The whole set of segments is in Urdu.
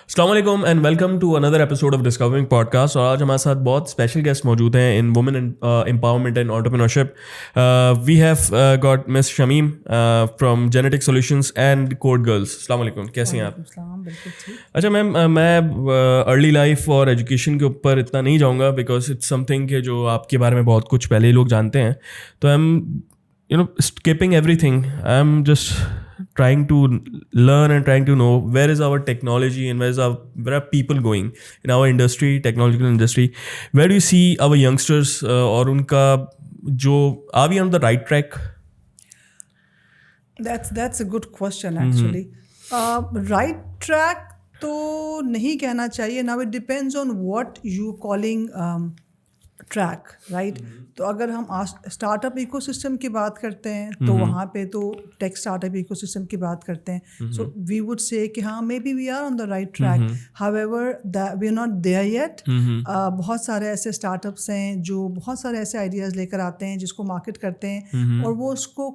السلام علیکم and welcome to another episode of discovering podcast. اور آج ہمارے ساتھ بہت اسپیشل گیسٹ موجود ہیں in women empowerment and entrepreneurship. We have got Miss Shamim from Genetic Solutions and Code Girls. السلام علیکم, کیسے ہیں آپ؟ اچھا میم, میں ارلی لائف اور ایجوکیشن کے اوپر اتنا نہیں جاؤں گا بیکاز اٹس سم تھنگ کہ جو آپ کے بارے میں بہت کچھ پہلے ہی لوگ جانتے ہیں. تو I am skipping everything. I'm just trying to learn and trying to know where is our technology and where are people going in our industry, technological industry. Where do you see our youngsters or unka jo, are we on the right track? That's a good question actually. Right track to nahi kehna chahiye. Now it depends on what you calling track, right. تو اگر ہم اسٹارٹ اپ ایکو سسٹم کی بات کرتے ہیں تو وہاں پہ تو ٹیک اسٹارٹ اپ ایکو سسٹم کی بات کرتے ہیں. سو وی وڈ سے کہ ہاں maybe we are on the right track. However we are not there yet. بہت سارے ایسے اسٹارٹ اپس ہیں جو بہت سارے ایسے آئیڈیاز لے کر آتے ہیں جس کو مارکیٹ کرتے ہیں اور وہ اس کو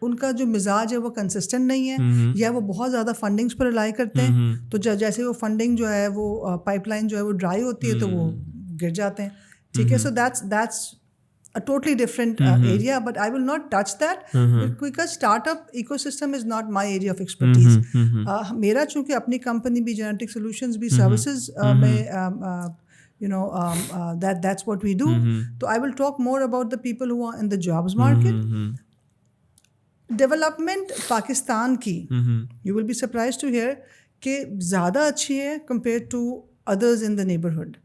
ان کا جو مزاج ہے وہ کنسسٹنٹ نہیں ہے یا وہ بہت زیادہ فنڈنگس پر ریلائی کرتے ہیں. تو جیسے وہ فنڈنگ جو ہے وہ پائپ لائن جو ہے وہ ڈرائی ہوتی ہے تو وہ گر جاتے ہیں. ٹھیک ہے, so that's a totally different area, but I will not touch that because startup ecosystem is not my area of expertise. میرا چونکہ اپنی کمپنی بھی جینیٹک سولوشنز بھی سروسز میں that's what we do. So I will talk more about the people who are in the jobs market. Development Pakistan کی you will be surprised to hear کہ زیادہ اچھی ہے compared to others in the neighborhood.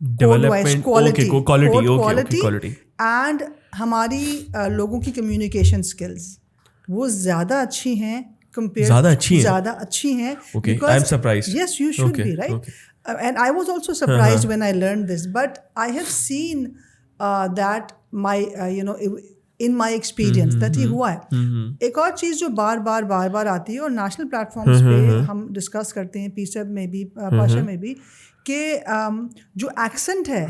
Development, quality and ہماری لوگوں کی کمیونیکیشن اسکلز وہ زیادہ اچھی ہیں زیادہ اچھی ہیں. Yes, you should be, right? And I was also surprised when I learned this, but I have seen that my in my experience that یہ ہوا ہے. ایک اور چیز جو بار بار آتی ہے اور نیشنل پلیٹ فارمس پہ ہم ڈسکس کرتے ہیں, پی سیب میں بھی, پاشا میں بھی, کہ جو ایکسنٹ ہے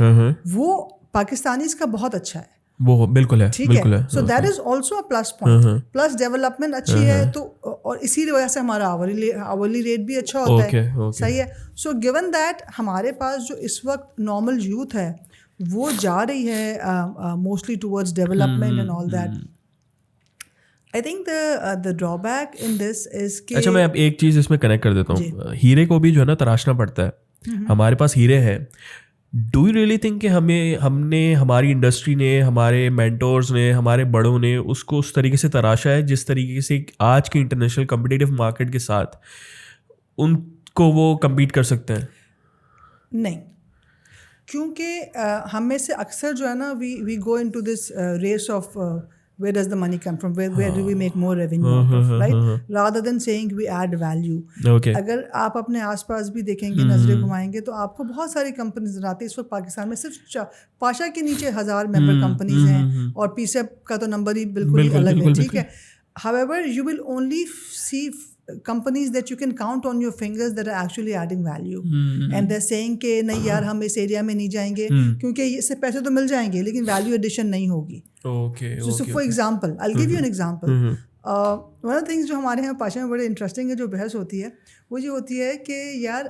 وہ پاکستانیز کا بہت اچھا ہے. وہ بالکل ہے, ٹھیک ہے. So that is also a plus point. Plus development اچھی ہے تو اور اسی وجہ سے ہمارا آورلی ریٹ بھی اچھا ہوتا ہے. صحیح ہے. سو گیون دیٹ ہمارے پاس جو اس وقت نارمل یوتھ ہے وہ جا رہی ہے mostly towards development and all that. I think the drawback in this is کہ اچھا میں اب ایک چیز اس میں کنیکٹ کر دیتا ہوں. ہیرے کو بھی جو ہے نا تراشنا پڑتا ہے. ہمارے پاس ہیرے ہیں. ڈو یو ریئلی تھنک کہ ہم نے ہماری انڈسٹری نے, ہمارے مینٹورز نے, ہمارے بڑوں نے اس کو اس طریقے سے تراشا ہے جس طریقے سے آج کے انٹرنیشنل کمپٹیٹیو مارکیٹ کے ساتھ ان کو وہ کمپیٹ کر سکتے ہیں؟ نہیں, کیونکہ ہم میں سے اکثر جو ہے نا we go in to this race of where does the money come from, where do we make more revenue out of, right? Rather than saying we add value. اگر آپ اپنے آس پاس بھی دیکھیں گے, نظریں گھمائیں گے تو آپ کو بہت ساری کمپنیز نظر آتی ہیں. اس وقت پاکستان میں صرف پاشا کے نیچے 1000 ممبر کمپنیز ہیں اور پی سیب کا تو نمبر ہی بالکل الگ ہے. ٹھیک ہے. However, you will only see companies that you can count on your fingers that are actually adding value. And they're saying کہ نہیں یار ہم اس ایریا میں نہیں جائیں گے کیونکہ اس سے پیسے تو مل جائیں گے لیکن ویلیو ایڈیشن نہیں ہوگی. So for example, I'll give you an example. One of the things جو ہمارے یہاں پاشا میں بڑے انٹرسٹنگ ہے جو بحث ہوتی ہے وہ یہ ہوتی ہے کہ یار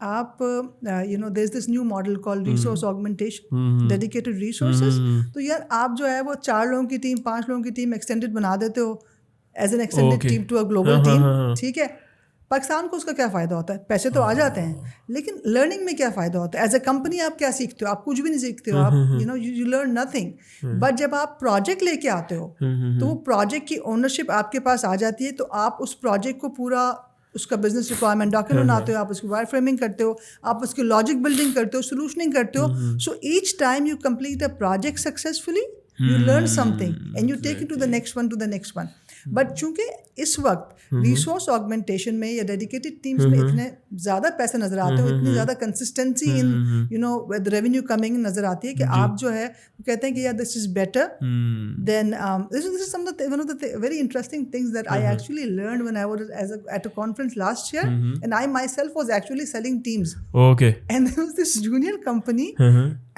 آپ there's this new model called resource augmentation, dedicated resources. تو یار آپ جو ہے وہ 4 لوگوں کی ٹیم, 5 لوگوں کی ٹیم ایکسٹینڈڈ بنا دیتے ہو as an extended team to a global team. ٹھیک ہے. پاکستان کو اس کا کیا فائدہ ہوتا ہے؟ پیسے تو آ جاتے ہیں لیکن لرننگ میں کیا فائدہ ہوتا ہے؟ ایز اے کمپنی آپ کیا سیکھتے ہو؟ آپ کچھ بھی نہیں سیکھتے ہو. آپ یو لرن نتھنگ. بٹ جب آپ پروجیکٹ لے کے آتے ہو تو وہ پروجیکٹ کی اونرشپ آپ کے پاس آ جاتی ہے. تو آپ اس پروجیکٹ کو پورا اس کا بزنس ریکوائرمنٹ ڈاکیومنٹ بناتے ہو, آپ اس کی وائر فریمنگ کرتے ہو, آپ اس کی لاجک بلڈنگ کرتے ہو, سولوشننگ کرتے ہو. So each time you complete a project successfully you learn something and you take it to the next one. But چونکہ اس وقت ریسورس آگمنٹیشن میں یا ڈیڈیکیٹڈ ٹیمس میں اتنے زیادہ پیسے نظر آتے ہیں, اتنی زیادہ کنسسٹنسی ان ریونیو کمنگ نظر آتی ہے کہ آپ جو ہے کہتے ہیں کہ یار this is better than this is some one of the very interesting things that I actually learned when I was at a conference last year and I myself was actually selling teams. Okay. And there was this junior company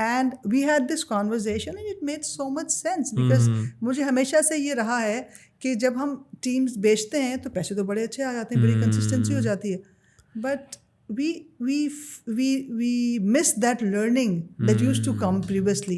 and we had this conversation and it made so much sense because مجھے ہمیشہ سے یہ رہا ہے کہ جب ہم ٹیمز بیچتے ہیں تو پیسے تو بڑے اچھے آ جاتے ہیں, بڑی کنسسٹنسی ہو جاتی ہے. but we miss that learning that used to come previously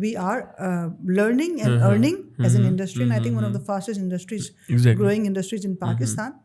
We are learning and earning as an industry, and I think one of the fastest industries, growing industries in Pakistan.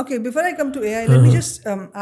Okay, before I come to AI, let me just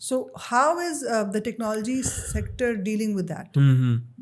So how is the technology sector dealing with that?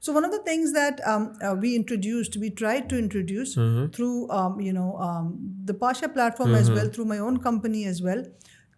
So one of the things that we tried to introduce through the Pasha platform as well, through my own company as well,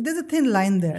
there's a thin line there.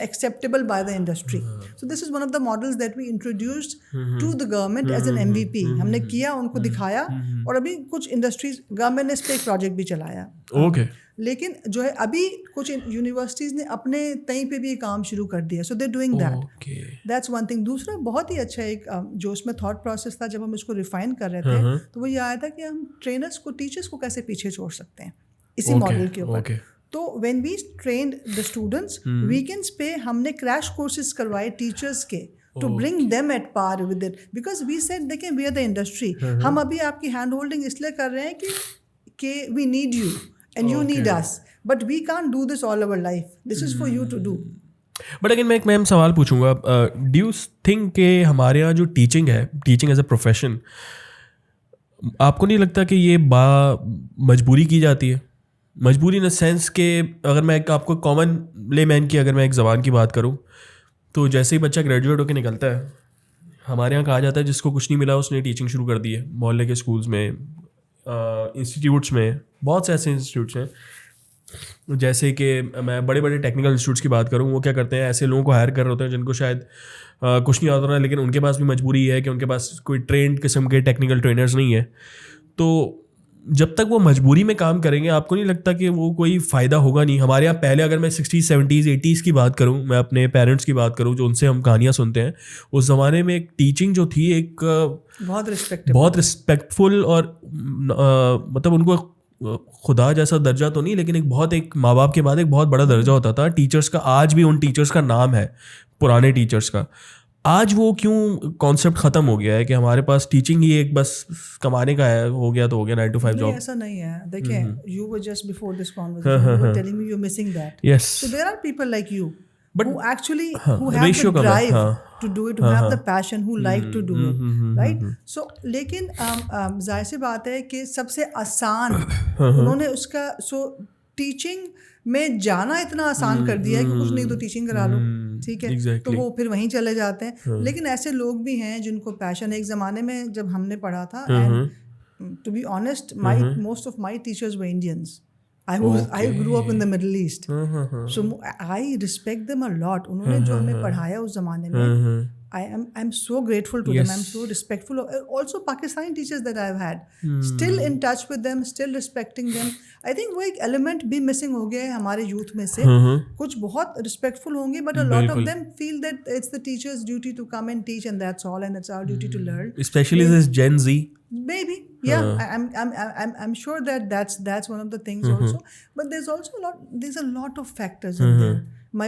acceptable by the industry. So this is one of the models that we introduced to the government as an MVP. ہم نے کیا, ان کو دکھایا, اور ابھی کچھ انڈسٹریز گورنمنٹ نے اس پہ ایک پروجیکٹ بھی چلایا. اوکے. لیکن جو ہے ابھی کچھ یونیورسٹیز نے اپنے تئیں پہ بھی کام شروع کر دیا. So they doing that. That's one thing. دوسرا بہت ہی اچھا ایک جو اس میں تھاٹ پروسیس تھا جب ہم اس کو ریفائن کر رہے تھے, تو وہ یہ آیا تھا کہ ہم ٹرینرس کو, ٹیچرس کو کیسے پیچھے چھوڑ سکتے ہیں اسی ماڈل کے اوپر. تو when we trained the students, weekends پہ ہم نے کریش کورسز کروائے ٹیچرس کے, to bring them at par with it, because we said دیکھیں we are the industry. ہم ابھی آپ کی ہینڈ ہولڈنگ اس لیے کر رہے ہیں کہ we need you and you need us, but we can't do this all our life. This is for you to do. But again میں ایک میم سوال پوچھوں گا, ڈو یو تھنک کہ ہمارے یہاں جو ٹیچنگ ہے, ٹیچنگ ایز اے پروفیشن, آپ کو نہیں لگتا کہ یہ مجبوری کی جاتی ہے؟ مجبوری ان دا سینس کہ اگر میں آپ کو کامن لے مین کی اگر میں ایک زبان کی بات کروں, تو جیسے ہی بچہ گریجویٹ ہو کے نکلتا ہے, ہمارے یہاں کہا جاتا ہے جس کو کچھ نہیں ملا اس نے ٹیچنگ شروع کر دی ہے. محلے کے اسکولس میں, انسٹیٹیوٹس میں, بہت سے ایسے انسٹیٹیوٹس ہیں, جیسے کہ میں بڑے بڑے ٹیکنیکل انسٹیٹیوٹس کی بات کروں, وہ کیا کرتے ہیں, ایسے لوگوں کو ہائر کر رہے ہوتے ہیں جن کو شاید کچھ نہیں آتا رہا, لیکن ان کے پاس بھی مجبوری ہے کہ ان کے پاس کوئی ٹرینڈ قسم کے ٹیکنیکل ٹرینرز نہیں ہیں. تو جب تک وہ مجبوری میں کام کریں گے, آپ کو نہیں لگتا کہ وہ کوئی فائدہ ہوگا نہیں؟ ہمارے یہاں پہلے اگر میں 60s 70s 80s کی بات کروں, میں اپنے پیرنٹس کی بات کروں جو ان سے ہم کہانیاں سنتے ہیں, اس زمانے میں ایک ٹیچنگ جو تھی ایک بہت رسپیکٹفل, اور مطلب ان کو خدا جیسا درجہ تو نہیں, لیکن ایک ماں باپ کے بعد ایک بہت بڑا درجہ ہوتا تھا ٹیچرس کا. آج بھی ان ٹیچرس کا نام ہے, پرانے ٹیچرس کا. آج وہ کیوں کانسیپٹ ختم ہو گیا ہے کہ ہمارے پاس ٹیچنگ ہی ایک بس کمانے کا ہے, ہو گیا تو ہو گیا 9 to 5 جاب؟ ایسا نہیں ہے. دیکھیں, you were just before this conversation you were telling me you're missing that. Yes. So there are people like you who actually who have the drive to do it, who have the passion, who like to do it, right? So لیکن ظاہر سی بات ہے کہ سب سے آسان انہوں نے اس کا, سو ٹیچنگ میں جانا اتنا آسان کر دیا ہے کہ کچھ نہیں تو ٹیچنگ کرا لو, ٹھیک ہے, تو وہ پھر وہیں چلے جاتے ہیں. لیکن ایسے لوگ بھی ہیں جن کو پیشن, ایک زمانے میں جب ہم نے پڑھا تھا, and to be honest, most of my teachers were Indians. I grew up in the Middle East. So I respect them a lot. انہوں نے جو ہمیں پڑھایا اس زمانے میں, I'm so grateful to them. I'm so respectful. Also Pakistani teachers that I've had, still in touch with them, still respecting them. I think وہ ایک element بھی missing ہو گیا ہے ہمارے youth میں سے. کچھ بہت respectful ہوں گے, but a lot of them feel that it's the teacher's duty to come and teach, and that's all, and it's our duty to learn. Especially this Gen Z. Maybe, yeah. I'm sure that that's one of the things also. But there's a lot of factors in there.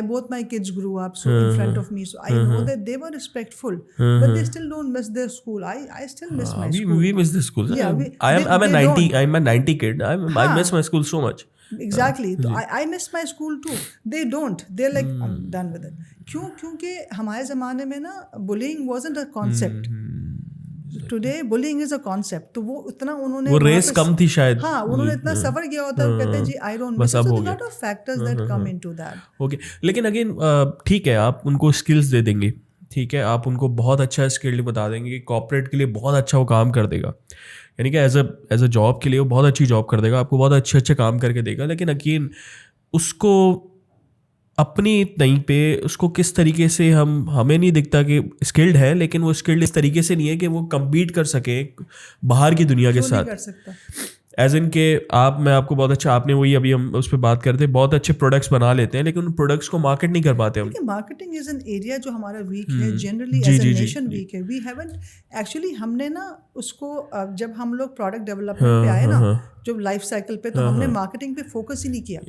Both my kids grew up so in front of me, so I know that they were respectful, but they still don't miss their school. I still miss my school. We miss the school. Yeah, I'm a 90 kid. I miss my school so much. Exactly. I miss my school too. They don't. They're like, I'm done with it. کیونکہ ہمارے زمانے میں نا bullying wasn't a concept. Today bullying is a concept. تو وہ اتنا انہوں نے, وہ ریس کم تھی شاید, ہاں انہوں نے اتنا سفر کیا ہوتا ہے, کہتے ہیں جی I don't miss. So there are a lot of factors that come into that. Okay. لیکن اگین ٹھیک ہے, آپ ان کو اسکلز دے دیں گے, ٹھیک ہے, آپ ان کو بہت اچھا اسکل بتا دیں گے کہ کارپوریٹ کے لیے بہت اچھا وہ کام کر دے گا, یعنی کہ ایز اے جاب کے لیے وہ بہت اچھی جاب کر دے گا, آپ کو بہت اچھے کام کر کے دے گا. لیکن اگین اس کو اپنی تئیں پہ اس کو کس طریقے سے ہمیں نہیں دکھتا کہ اسکلڈ ہے, لیکن وہ اسکلڈ اس طریقے سے نہیں ہے کہ وہ کمپیٹ کر سکیں باہر کی دنیا کے ساتھ. ایز ان کہ میں آپ کو بہت اچھا, آپ نے وہی ابھی ہم اس پہ بات کرتے ہیں, بہت اچھے پروڈکٹس بنا لیتے ہیں لیکن ان پروڈکٹس کو مارکیٹ نہیں کر پاتے ہم. مارکیٹنگ از این ایریا جو ہمارا ویک ہے, generally as a nation weak ہے. وی ہیونٹ ایکچولی, ہم نے نا اس کو, جب ہم لوگ پروڈکٹ ڈیولپمنٹ پہ آئے نا, جو لائف سائیکل پہ, تو ہم نے مارکیٹنگ پہ فوکس ہی نہیں کیا.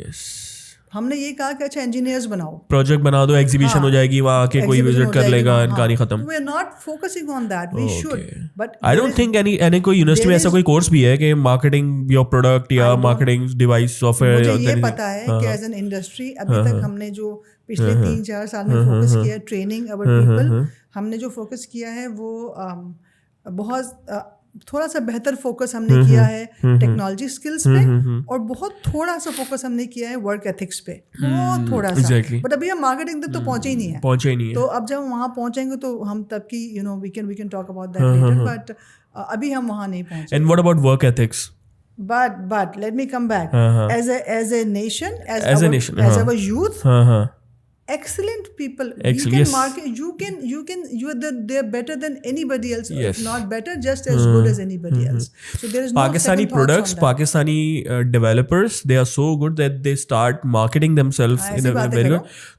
ہم نے یہ کہا کہ اچھا انجینئرز بناؤ, پروجیکٹ بنا دو, ایگزیبیشن ہو جائے گی, وہاں آ کے کوئی وزٹ کر لے گا, کہانی ختم. We are not focusing on that, we should, but I don't think any کوئی یونیورسٹی میں ایسا کوئی کورس بھی ہے کہ مارکیٹنگ یور پروڈکٹ یا مارکیٹنگ ڈیوائس سافٹ ویئر. مجھے یہ پتا ہے کہ ایز این انڈسٹری ابھی تک ہم نے جو پچھلے 3-4 سال میں فوکس کیا ہے, ٹریننگ اور پیپل, ہم نے جو فوکس کیا ہے وہ بہت تھوڑا سا بہتر فوکس ہم نے کیا ہے ٹیکنالوجی اسکلس پہ, اور بہت تھوڑا سا فوکس ہم نے کیا ہے ورک ایتھکس پہ, بہت تھوڑا سا. بٹ ابھی ہم مارکیٹنگ تک تو پہنچے ہی نہیں ہے. تو اب جب ہم وہاں پہنچیں گے تو ہم تب کی we can talk about that later, but ابھی ہم وہاں نہیں پہنچے. And what about work ethics? But let me come back. As a nation, as our youth, excellent people. Excellent, You can yes. market. They're better than anybody else. Yes. If not better, just as good as anybody else. So there is no Pakistani second thoughts products, on that. Pakistani developers, they are so good that they start marketing themselves in a very good.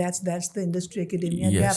That's the industry academia gap.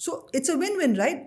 So it's a win-win, right?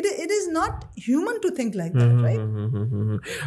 It is not human to think like that, right?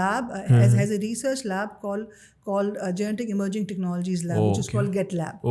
lab, has a research lab called Genetic Emerging Technologies Lab, which is called Get Lab.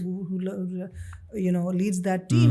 who leads that team.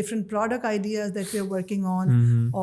different product ideas that we are working on.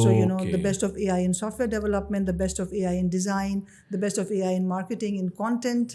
So the best of AI in software development, the best of AI in design, the best of AI in marketing, in content.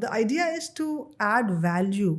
the idea is to add value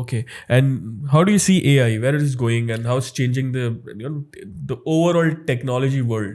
Okay. And how do you see AI, where it is going and how it's changing the overall technology world?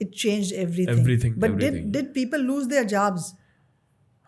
It changed everything. But did people lose their jobs?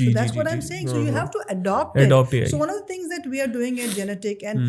So that's what I'm saying. So you have to adopt it. So one of the things that we are doing at Genetic, and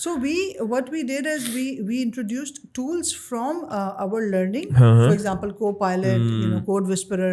So what we did is we introduced tools from our learning. For example, Copilot, Code Whisperer,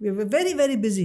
we were very very busy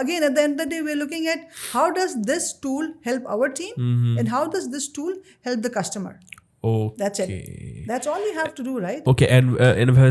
again at the end of the day we're looking at how does this tool help our team and how does this tool help the customer. Okay. That's it. That's all you have to do, right? Okay. And if I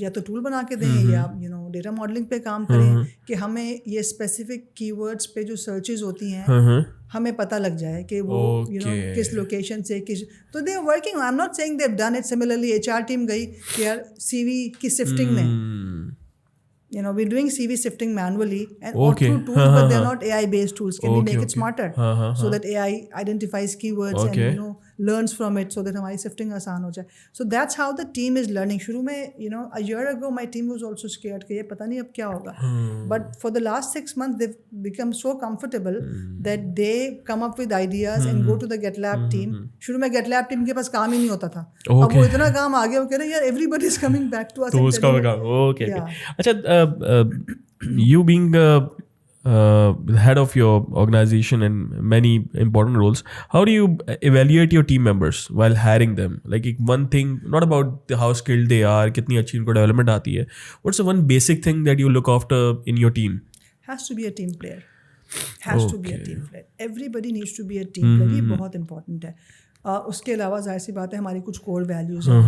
یا تو ٹول بنا کے دیں یا ڈیٹا ماڈلنگ پہ کام کریں کہ ہمیں یہ اسپیسیفک کی ورڈس پہ جو سرچز ہوتی ہیں ہمیں پتہ لگ جائے کہ وہ کس لوکیشن سے کس. تو they are working. I am not seeing they have done it. Similarly HR team گئی کہ یار CV کی سفٹنگ میں we're doing CV sifting manually and or through tools, but they're not AI based tools. Can we make it smarter so that AI identifies keywords and learns from it so that ہماری sifting آسان ہو جائے. So that's how the team is learning. شروع میں a year ago my team was also scared کہ یہ پتہ نہیں اب کیا ہوگا, but for the last 6 months they've become so comfortable that they come up with ideas and go to the GitLab team. شروع میں GitLab team کے پاس کام ہی نہیں ہوتا تھا, اب وہ اتنا کام آگے, وہ کہہ رہے ہیں یار everybody is coming back to us. Okay. اچھا, you being the head of your organization and many important roles, how do you evaluate your team members while hiring them? Like one thing, not about how skilled they are, kitni achhi unko development aati hai, what's the one basic thing that you look after in your team? Has to be a team player. To be a team player. Everybody needs to be a team player. یہ بہت امپورٹنٹ ہے. اس کے علاوہ ظاہر سی بات ہے ہماری کچھ کور ویلیوز ہیں,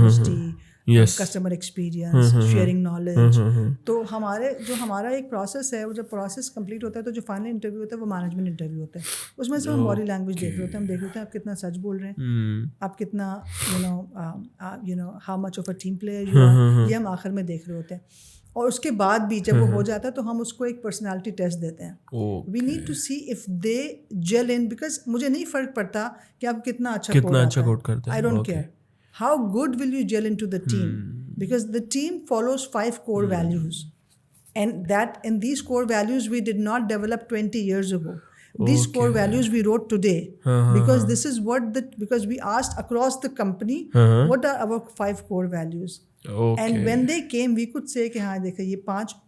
کسٹمر ایکسپیرینس, شیئرنگ نالج. تو ہمارا ایک پروسیس ہے, وہ جب پروسیس کمپلیٹ ہوتا ہے تو جو فائنل انٹرویو ہوتا ہے وہ مینجمنٹ انٹرویو ہوتا ہے. اس میں سے ہم باڈی لینگویج دیکھ رہے ہوتے ہیں, ہم دیکھ رہے ہوتے ہیں آپ کتنا سچ بول رہے ہیں, آپ کتنا how much of a team player you are, یہ ہم آخر میں دیکھ رہے ہوتے ہیں. اور اس کے بعد بھی جب وہ ہو جاتا ہے تو ہم اس کو ایک پرسنالٹی ٹیسٹ دیتے ہیں. We need to see if they gel in, because مجھے نہیں فرق پڑتا کہ آپ کتنا اچھا کوڈ کرتے ہیں. آئی don't care how good will you gel into the team, because the team follows 5 core values, and these core values we did not develop 20 years ago. These core values we wrote today, because this is because we asked across the company what are our 5 core values. And when they came we could say کہ ہاں دیکھیں یہ 5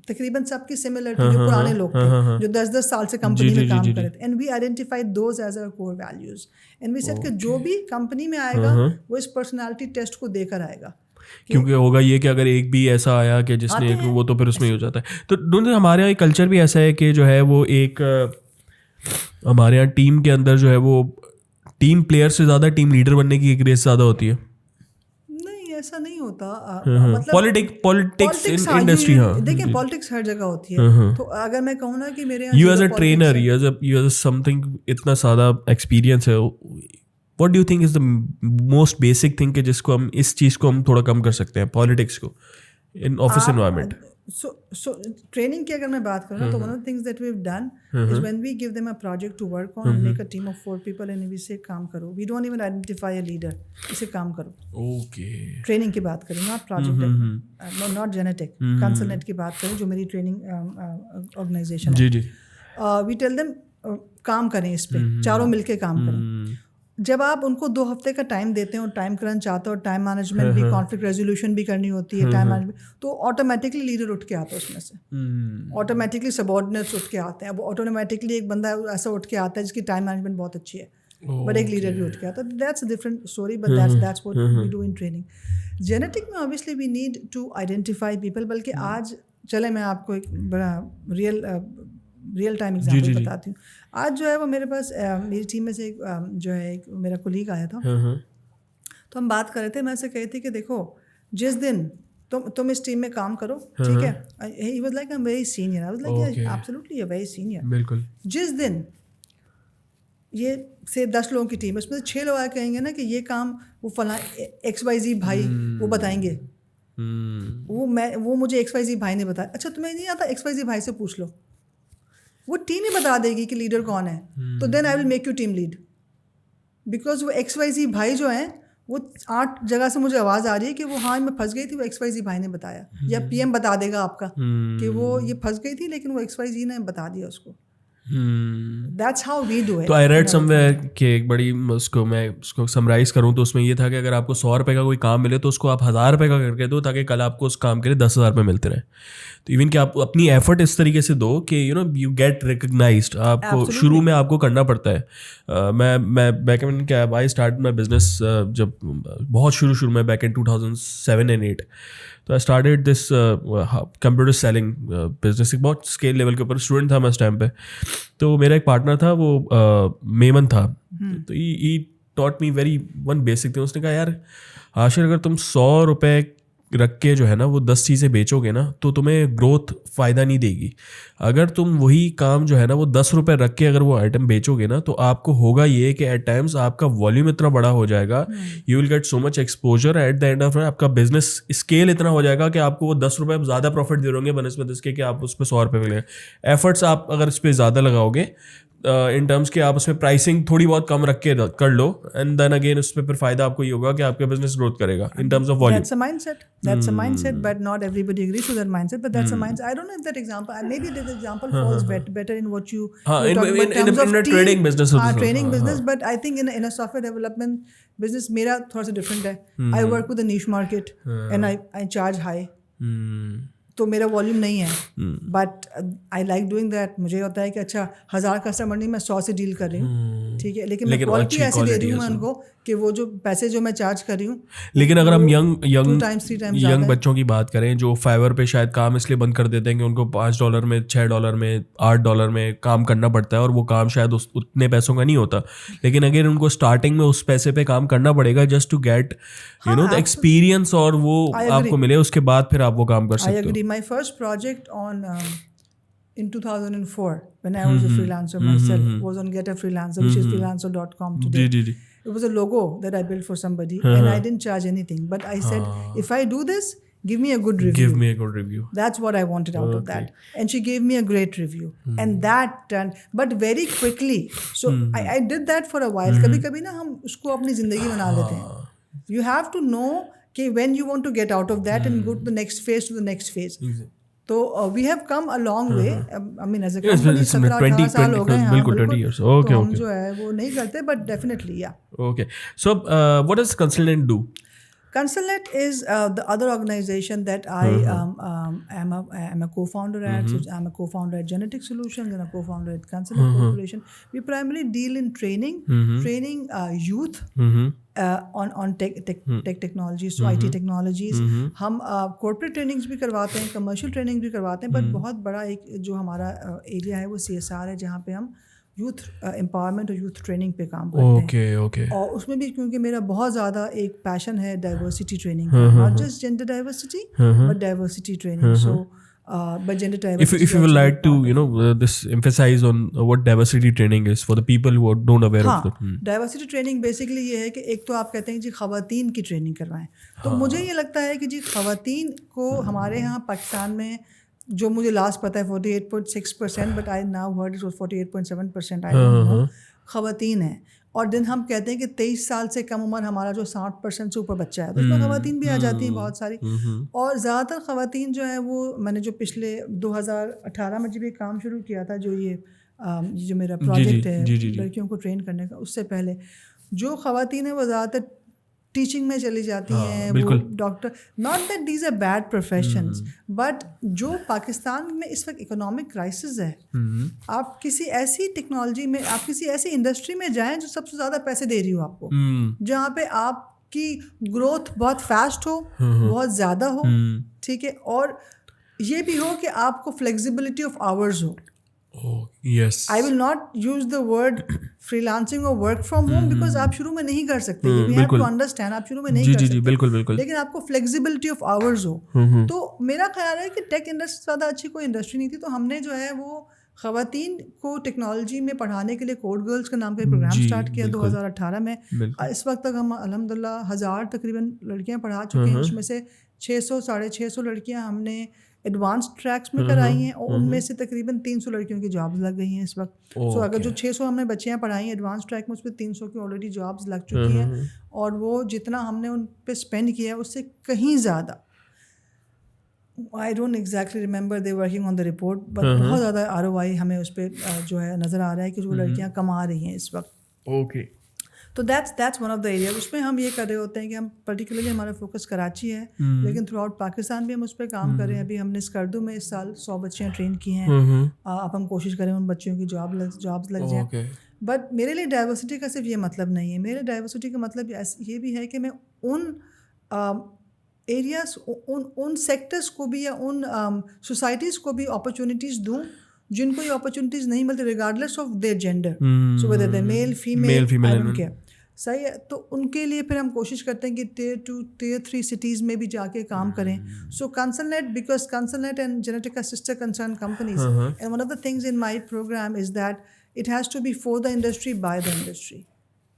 تقریباً سب کی سملر تھی, جو پرانے لوگ تھے جو 10 سال سے کمپنی میں کام کرے تھے. And we identified those as our core values, and we said کہ جو بھی کمپنی میں آئے گا وہ اس پرسنالٹی ٹیسٹ کو دے کر آئے گا. کیونکہ ہوگا یہ کہ اگر ایک بھی ایسا آیا کہ جس نے وہ تو پھر اس میں ہی ہو جاتا ہے. تو ہمارے یہاں ایک کلچر بھی ایسا ہے کہ جو ہے وہ ایک ہمارے یہاں ٹیم کے اندر جو ہے وہ ٹیم پلیئر سے زیادہ ٹیم لیڈر بننے کی ایک ریس زیادہ ہوتی ہے. ایسا نہیں ہوتا. پالیٹکس انڈسٹری, ہاں دیکھیں پالیٹکس ہر جگہ ہوتی ہے. تو اگر میں کہوں نا کہ میرے you as a trainer, you as some thing, اتنا سادہ ایکسپیرینس ہے, what do you think is the most basic thing کہ جس کو ہم اس چیز کو ہم تھوڑا کم کر سکتے ہیں پالیٹکس کو ان آفس انوائرمنٹ؟ So training کی اگر میں بات کروں تو one of the things that we've done is when we give them a project to work on, make a team of 4 people and we say کام کرو. We don't even identify a leader, اسے کام کرو. Okay. ٹریننگ کی بات کریں, not project, not genetic, consultant کی بات کریں جو میری ٹریننگ آرگنائزیشن ہے. جی جی. We tell them کام کریں اس پہ, چاروں مل کے کام کریں. جب آپ ان کو 2 ہفتے کا ٹائم دیتے ہیں اور ٹائم کرنچ آتا ہے اور ٹائم مینجمنٹ بھی, کانفلکٹ ریزولوشن بھی کرنی ہوتی ہے, ٹائم مینجمنٹ, تو آٹومیٹکلی لیڈر اٹھ کے آتا ہے اس میں سے, آٹومیٹکلی سبارڈینیٹس اٹھ کے آتے ہیں. اب آٹومیٹکلی ایک بندہ ایسا اٹھ کے آتا ہے جس کی ٹائم مینجمنٹ بہت اچھی ہے, بٹ ایک لیڈر بھی اٹھ کے آتا ہے. That's a different story, but that's what we do in training. Genetic میں obviously we need to identify people, بلکہ آج چلے میں آپ کو ایک بڑا ریئل ٹائم ایگزامپل بتاتی ہوں. آج جو ہے وہ میرے پاس میری ٹیم میں سے جو ہے ایک میرا کولیگ آیا تھا, تو ہم بات کر رہے تھے. میں سے کہی تھی کہ دیکھو جس دن تم اس ٹیم میں کام کرو, ٹھیک ہے, he was like I'm very senior. I was like yeah, absolutely you're very senior. بالکل. جس دن یہ سے 10 لوگوں کی ٹیم ہے, اس میں سے 6 لوگ آ کے کہیں گے نا کہ یہ کام وہ فلاں XYZ بھائی وہ بتائیں گے, وہ مجھے XYZ بھائی نے بتایا. اچھا تمہیں نہیں آتا, XYZ بھائی سے پوچھ لو, وہ ٹیم ہی بتا دے گی کہ لیڈر کون ہے. تو then I will make you team lead, because وہ XYZ بھائی جو ہیں وہ 8 جگہ سے مجھے آواز آ رہی ہے کہ وہ ہاں میں پھنس گئی تھی, وہ XYZ بھائی نے بتایا, یا PM بتا دے گا آپ کا کہ وہ یہ پھنس گئی تھی لیکن وہ XYZ نے بتا دیا اس کو. That's how we do it. تو I read somewhere کہ ایک بڑی اس کو سمرائز کروں تو اس میں یہ تھا کہ اگر آپ کو 100 روپے کا کوئی کام ملے تو اس کو آپ 1000 روپے کا کر کے دو, تاکہ کل آپ کو اس کام کے لیے 10,000 روپے ملتے رہے. تو ایون کہ آپ اپنی ایفرٹ اس طریقے سے دو کہ یو گیٹ ریکگنائزڈ. آپ کو شروع میں آپ کو کرنا پڑتا ہے. میں بیک ان کیا آئی اسٹارٹ مائی بزنس جب بہت شروع میں بیک ان 2007 and 8. تو I started this computer selling business, ایک بہت اسکیل لیول کے اوپر. اسٹوڈنٹ تھا میں اس ٹائم پہ. تو میرا ایک پارٹنر تھا وہ میمن تھا. تو he taught me very one basic thing. اس نے کہا یار عاشر اگر تم 100 روپے رکھ کے جو ہے نا وہ 10 چیزیں بیچو گے نا تو تمہیں گروتھ فائدہ نہیں دے گی. اگر تم وہی کام جو ہے نا وہ 10 روپے رکھ کے اگر وہ آئٹم بیچو گے نا تو آپ کو ہوگا یہ کہ ایٹ ٹائمس آپ کا والیوم اتنا بڑا ہو جائے گا, you will get so much exposure, at the end of آپ کا بزنس اسکیل اتنا ہو جائے گا کہ آپ کو وہ 10 روپے زیادہ پروفٹ دے رہے ہوں گے بنسبت اس کے کہ آپ اس پہ 100 روپے ملیں. ایفرٹس آپ اگر اس پہ زیادہ لگاؤ گے ان ٹرمس کہ آپ اس میں پرائسنگ تھوڑی بہت کم رکھ کے کر لو, اینڈ دین اگین اس پہ پھر فائدہ آپ کو یہ ہوگا کہ آپ کا بزنس گروتھ کرے گا in terms of volume. That's a mindset, but not everybody agrees to that mindset. But that's a mindset. I don't know if that example, maybe that example falls better in what you talk about in terms of trading business. Training business, but I think in a software development business, mera thoda sa different hai. I work with a niche market and I charge high. تو میرا والیوم نہیں ہے, but I like doing that. مجھے ہوتا ہے کہ اچھا 1000 کسٹمر نہیں میں 100 سے ڈیل کر رہی ہوں, ٹھیک ہے, لیکن میں کوالٹی ایسے دے رہی ہوں میں ان کو کہ وہ جو پیسے جو میں چارج کر رہی ہوں. لیکن اگر ہم ینگ بچوں کی بات کریں جو فائیور پہ شاید کام اس لیے بند کر دیتے ہیں کہ ان کو $5 میں $6 میں $8 میں کام کرنا پڑتا ہے اور وہ کام شاید اتنے پیسوں کا نہیں ہوتا, لیکن اگر ان کو اسٹارٹنگ میں اس پیسے پہ کام کرنا پڑے گا just to get you know the experience اور وہ آپ کو ملے, اس کے بعد پھر آپ وہ کام کر سکتے ہو. My first project in 2004 when I was a freelancer myself was on Get a Freelancer, which is freelancer.com today. It was a logo that I built for somebody and I didn't charge anything, but I said if I do this, give me a good review. That's what I wanted out of that, and she gave me a great review and that turned, but very quickly. So I did that for a while. kabhi na hum usko apni zindagi bana lete hain. You have to know کہ when you want to get out of that and go to the next phase. تو we have come a long way. I mean as a company 17-18 سال ہو گئے ہیں, بالکل 20 years. Okay, ہم جو ہے وہ نہیں کرتے, but definitely yeah. Okay, so what does Consulnet do? Consulnet is the other organization that I am a co-founder at. So I'm a co-founder at Genetic Solutions and a co-founder at Consulnet Corporation. We primarily deal in training youth on tech technologies, so IT technologies. ہم corporate trainings بھی کرواتے ہیں, commercial trainings بھی کرواتے ہیں, but بہت بڑا ایک جو ہمارا ایریا ہے وہ CSR ہے, جہاں پہ ہم یوتھ امپاورمنٹ اور یوتھ ٹریننگ پہ کام کرتے ہیں. اور اس میں بھی کیونکہ میرا بہت زیادہ ایک پیشن ہے ڈائیورسٹی ٹریننگ کا, not just gender diversity but diversity training. So but gender diversity, if you would like to this emphasize on what diversity training is for the people who don't aware of that. Diversity training basically یہ ہے کہ ایک تو آپ کہتے ہیں جی خواتین کی ٹریننگ کروائیں, تو مجھے یہ لگتا ہے کہ جی خواتین کو ہمارے یہاں پاکستان میں جو مجھے لاسٹ پتہ ہے 48.6%, but I now heard it was 48.7%, I don't know, خواتین ہیں. اور دن ہم کہتے ہیں کہ 23 سال سے کم عمر ہمارا جو 60% سے اوپر بچہ ہے, تو اس میں خواتین بھی آ جاتی ہیں بہت ساری. اور زیادہ تر خواتین جو ہیں وہ میں نے جو پچھلے 2018 میں جب یہ کام شروع کیا تھا, جو میرا پروجیکٹ ہے لڑکیوں کو ٹرین کرنے کا, اس سے پہلے جو خواتین ہیں وہ زیادہ تر ٹیچنگ میں چلی جاتی ہیں, وہ doctor. Not that these are bad professions, but جو پاکستان میں اس وقت اکنامک کرائسس ہے, آپ کسی ایسی ٹیکنالوجی میں, آپ کسی ایسی انڈسٹری میں جائیں جو سب سے زیادہ پیسے دے رہی ہو آپ کو, جہاں پہ آپ کی گروتھ بہت فاسٹ ہو, بہت زیادہ ہو, ٹھیک ہے, اور یہ بھی ہو کہ آپ کو flexibility of hours who. Yes. I will not use the word freelancing or work from home because آپ شروع میں نہیں کر سکتے. We have to understand آپ شروع میں نہیں کر سکتے, بالکل, لیکن آپ کو flexibility of hours ہو. تو میرا خیال ہے کہ ٹیک انڈسٹری زیادہ اچھی کوئی انڈسٹری نہیں تھی, تو ہم نے جو ہے وہ خواتین کو ٹیکنالوجی میں پڑھانے کے لیے کوڈ گرلز کا نام کا پروگرام اسٹارٹ کیا 2018 میں. اس وقت تک ہم الحمدللہ 1000 تقریباً لڑکیاں پڑھا چکے ہیں, اس میں سے 600-650 لڑکیاں ہم نے ایڈوانس ٹریکس میں کرائی ہیں, اور ان میں سے تقریباً 300 لڑکیوں کی جابس لگ گئی ہیں اس وقت. سو اگر جو 600 ہم نے بچیاں پڑھائی ہیں ایڈوانس ٹریک میں, اس پہ 300 کی آلریڈی جابس لگ چکی ہیں, اور وہ جتنا ہم نے ان پہ اسپینڈ کیا ہے اس سے کہیں زیادہ. I don't exactly remember they working on the report, but بہت زیادہ ROI ہمیں اس پہ جو ہے نظر آ رہا ہے کہ جو لڑکیاں کما رہی ہیں اس وقت. اوکے, تو that's one of the area. اس میں ہم یہ کر رہے ہوتے ہیں کہ ہم پرٹیکولرلی ہمارا فوکس کراچی ہے, لیکن تھرو آؤٹ پاکستان بھی ہم اس پہ کام کر رہے ہیں. ابھی ہم نے اسکردو میں اس سال 100 بچیاں ٹرین کی ہیں. اب ہم کوشش کریں ان بچیوں کی جابس لگ جائیں. بٹ میرے لیے ڈائیورسٹی کا صرف یہ مطلب نہیں ہے. میرے ڈائیورسٹی کا مطلب یہ بھی ہے کہ میں ان ایریاز, ان سیکٹرس کو بھی یا ان سوسائٹیز کو بھی اپرچونیٹیز دوں جن کو یہ اپرچونیٹیز نہیں ملتی, regardless of their gender. So whether they male female, I don't care. صحیح ہے. تو ان کے لیے پھر ہم کوشش کرتے ہیں کہ Tier 2 Tier 3 سٹیز میں بھی جا کے کام کریں. So consultancy, because consultancy and genetic are sister concerned companies, and one of the things in my program is that it has to be for the industry, by the industry.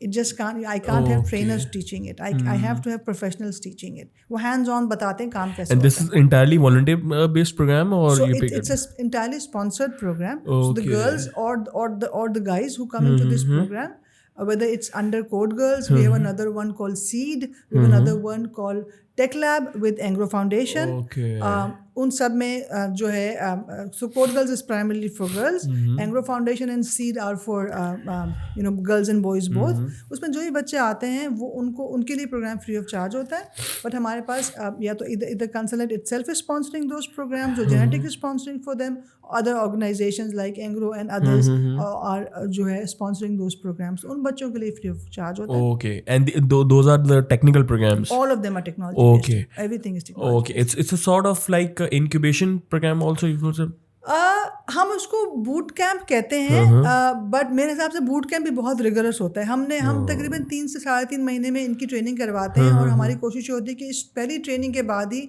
It just can't, I can't have trainers teaching it. I have to have professionals teaching it. وہ hands on بتاتے ہیں کام کیسے. And this is entirely volunteer based program, or so you it's an entirely sponsored program. So the girls or the guys who come into this program, whether it's under Code Girls, we have another one called Seed, we have another one called Tech Lab with Angro Foundation. ان سب میں جو ہے so Code Girls is primarily for girls, Angro Foundation and Seed are for girls and boys both. اس میں جو بھی بچے آتے ہیں وہ ان کے لیے پروگرام فری آف چارج ہوتا ہے. بٹ ہمارے پاس یا تو ادھر کنسلنٹ itself is sponsoring those programs, or Genetic is sponsoring for them, other organizations like Angro and others are جو ہے sponsoring those programs. ان بچوں کے لیے فری آف چارج ہوتا ہے. Okay, and those are the technical programs? All of them are technology based. Okay. Everything is technology. Okay, it's a sort of like incubation program also, you know, sir? ہم اس کو بوٹ کیمپ کہتے ہیں, بٹ میرے حساب سے بوٹ کیمپ بھی بہت ریگولرس ہوتا ہے. ہم تقریباً 3 سے 3.5 مہینے میں ان کی ٹریننگ کرواتے ہیں, اور ہماری کوشش یہ ہوتی ہے کہ اس پہلی ٹریننگ کے بعد ہی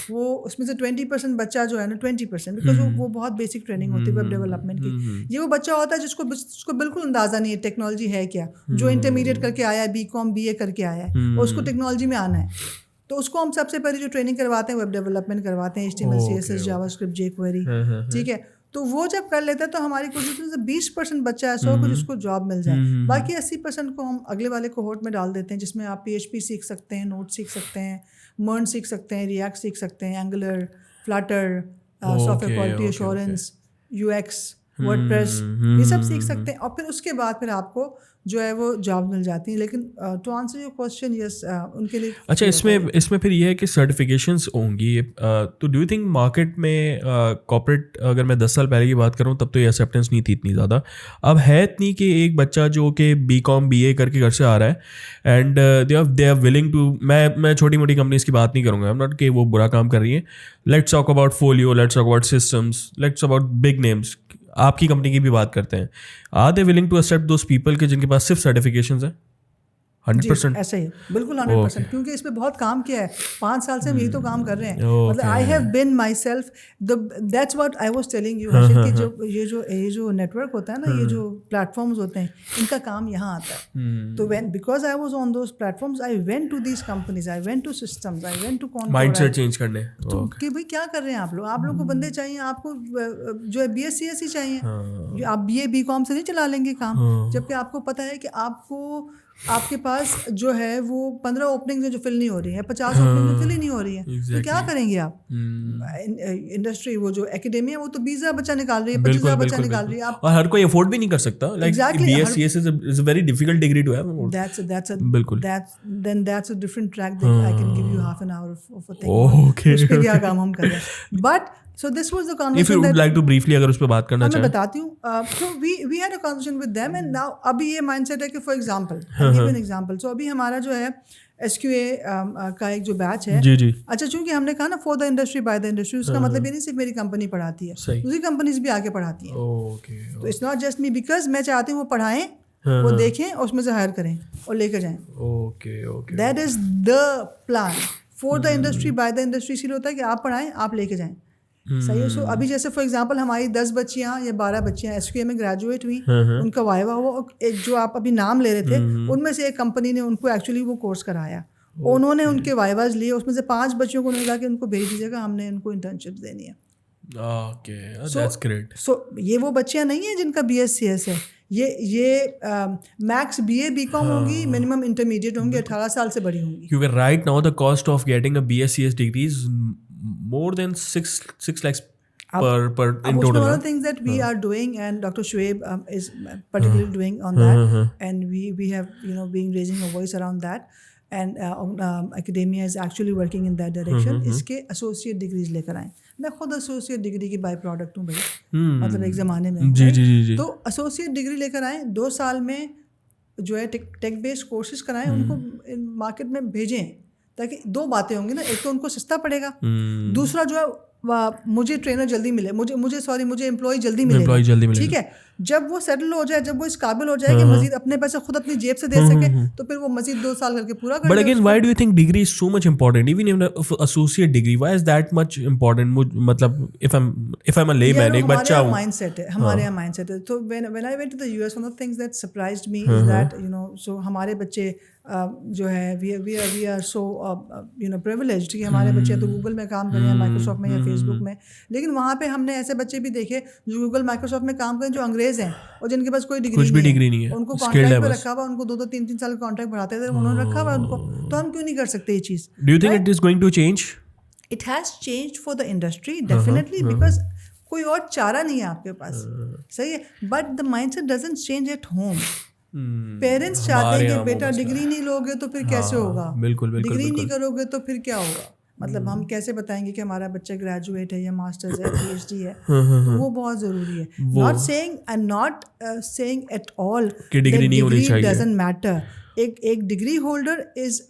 وہ اس میں سے 20% بچہ جو ہے نا 20%, بیکاز وہ بہت بیسک ٹریننگ ہوتی ہے ویب ڈیولپمنٹ کی. یہ وہ بچہ ہوتا ہے جس کو بالکل اندازہ نہیں ہے ٹیکنالوجی ہے کیا, جو انٹرمیڈیٹ کر کے آیا ہے, BCom BA کر کے آیا ہے, اور اس کو ٹیکنالوجی میں آنا ہے. تو اس کو ہم سب سے پہلے جو ٹریننگ کرواتے ہیں ویب ڈیولپمنٹ کرواتے ہیں, HTML CSS JavaScript jQuery, ٹھیک ہے. تو وہ جب کر لیتا ہے تو ہماری کوشش سے 20% بچہ ایسا ہو کہ جس کو جاب مل جائے. باقی 80% کو ہم اگلے والے کوہورٹ میں ڈال دیتے ہیں, جس میں آپ PHP سیکھ سکتے ہیں, نوٹ سیکھ سکتے ہیں, مرن سیکھ سکتے ہیں, ریئیکٹ سیکھ سکتے ہیں, Angular, filter, soft where quality assurance, UX, WordPress, یہ سب سیکھ سکتے ہیں. اور پھر اس کے بعد پھر آپ کو جو ہے وہ جاب مل جاتی ہیں. لیکن ٹو آنسر یور کوشچن, یس ان کے لیے. اچھا, اس میں پھر یہ ہے کہ سرٹیفکیشنس ہوں گی, تو ڈو یو تھنک مارکیٹ میں کارپوریٹ, اگر میں 10 سال پہلے کی بات کروں تب تو یہ ایکسیپٹنس نہیں تھی اتنی زیادہ, اب ہے اتنی کہ ایک بچہ جو کہ BCom BA کر کے گھر سے آ رہا ہے, and they are willing to, میں چھوٹی موٹی کمپنیز کی بات نہیں کروں گا, ناٹ کہ وہ برا کام کر رہی ہیں, let's talk about folio, let's talk about systems, let's about big names, آپ کی کمپنی کی بھی بات کرتے ہیں, are they willing to accept those people کے جن کے پاس صرف سرٹیفکیشنز ہیں؟ 100% ایسا ہی بالکل 100%, کیونکہ اس پہ بہت کام کیا ہے. 5 سال سے ہم یہی تو کام کر رہے ہیں. مطلب I have been my self, that's what I was telling you Harshit, کہ یہ جو نیٹ ورک ہوتا ہے نا, یہ جو پلیٹ فارمز ہوتے ہیں, ان کا کام یہاں آتا ہے. تو because I was on those platforms, I went to these companies, I went to systems, I went to mindset change کرنے, کہ بھائی کیا کر رہے ہیں آپ لوگ کو بندے چاہیے, آپ کو جو ہے BS CS ہی چاہیے. آپ BA BCom سے نہیں چلا لیں گے کام, جبکہ آپ کو پتہ ہے کہ آپ کے پاس جو ہے وہ 15 اوپننگز ہیں جو فل نہیں ہو رہی ہیں, 50 اوپننگ فل ہی نہیں ہو رہی ہیں. تو کیا کریں گے آپ؟ انڈسٹری وہ جو اکیڈیمیا وہ تو 20,000 بچہ نکال رہی ہے, 25,000 بچہ نکال رہی ہے, اور ہر کوئی افورڈ بھی نہیں کر سکتا. BS CS is a very difficult degree to have. بالکل, then that's a different track that I can give you half an hour of a thing. Okay, اس پہ کیا کام ہم کر رہے ہیں. But so this was the conversation. If you would like to briefly اگر اس پہ بات کرنا چاہیں. میں بتاتی ہوں. So we had a conversation with them, and now ابھی یہ مائنڈ سیٹ ہے کہ for example, I'll give you an example. So ابھی ہمارا جو ہے SQA کا ایک جو بیچ ہے, جی, اچھا چونکہ ہم نے کہا نا for the industry by the industry, اس کا مطلب یہ نہیں صرف میری کمپنی پڑھاتی ہے, دوسری کمپنیز بھی آ کے پڑھاتی ہیں. تو it's not just me, because میں چاہتی ہوں وہ پڑھائیں, وہ دیکھیں اور اس میں سے ہائر کریں اور لے کے جائیں. That is the plan for the industry by the industry. اسی لیے ہوتا ہے کہ آپ پڑھائیں, آپ لے کے جائیں. صحیح ہے. سو ابھی جیسے فار ایگزامپل ہماری 10 بچیاں یا 12 بچیاں SQA میں گریجویٹ ہوئی, ان کا وائوا ہوا, ایک جو آپ ابھی نام لے رہے تھے ان میں سے ایک کمپنی نے ان کو ایکچولی وہ کورس کرایا, انہوں نے ان کے وائواز لیے, اس میں سے 5 بچیوں کو انہوں نے کہا کہ ان کو بھیج دیجیے گا, ہم نے ان کو انٹرنشپ دینی ہے. سو یہ وہ بچیاں نہیں ہیں جن کا BS CS ہے, یہ میکس BA BCom ہوں گی, منیمم انٹرمیڈیٹ ہوں گی, 18 سال سے بڑی ہوں گی. کیونکہ right now the cost of getting a BS CS degree is more than 6 lakhs per in total. One of the things that we are doing, and Dr. Shoaib is particularly doing on that, and we have been raising a voice around that, and academia is actually working in that direction. اس کے associate degrees لے کر آئیں. میں خود associate degree کی بائی پروڈکٹ ہوں بھائی, مطلب ایک زمانے میں. جی. تو associate degree لے کر آئیں, 2 سال میں جو ہے ٹیک بیسڈ کورسز کرائیں, ان کو مارکیٹ میں بھیجیں, تاکہ 2 باتیں ہوں گی نا, ایک تو ان کو سستا پڑے گا, دوسرا جو ہے مجھے ٹرینر جلدی ملے, مجھے امپلائی جلدی ملے, ٹھیک ہے. جب وہ سیٹل ہو جائے, جب وہ اس قابل ہو جائے کہ مزید اپنے پیسے خود اپنی جیب سے دے سکے, تو پھر وہ مزید 2 سال کر کے پورا کر. But again, why do you think degree is so much important? Even if an associate degree, why is that much important? مطلب if I'm a layman, ایک بچہ ہوں. ہمارے یہاں مائنڈ سیٹ ہے. تو when I went to the US, one of the things that surprised me is that so ہمارے بچے جو ہے we are so privileged کہ ہمارے بچے تو گوگل میں کام کریں, مائیکروسافٹ میں یا فیس بک میں, لیکن وہاں پہ ہم نے ایسے بچے بھی دیکھے جو گوگل مائیکروسافٹ میں کام کریں جو انگریز ہیں اور جن کے پاس کوئی ڈگری نہیں ہے, ان کو کانٹریکٹ پہ رکھا ہوا, ان کو 2-3 سال کا کانٹریکٹ بڑھاتے تھے, انہوں نے رکھا ہوا ان کو. تو ہم کیوں نہیں کر سکتے یہ چیز؟ Do you think it is going to change? It has changed for the industry definitely because کوئی اور چارہ نہیں ہے آپ کے پاس, صحیح ہے. But the mindset doesn't change at home. Parents چاہتے ہیں کہ بیٹا ڈگری نہیں لوگے تو پھر کیسے ہوگا, ڈگری نہیں کرو گے تو پھر کیا ہوگا. مطلب ہم کیسے بتائیں گے کہ ہمارا بچہ گریجویٹ ہے یا ماسٹرز ہے, پی ایچ ڈی ہے, وہ بہت ضروری ہے. not saying at all کہ ڈگری نہیں ہونی چاہیے, doesn't matter. ایک degree holder is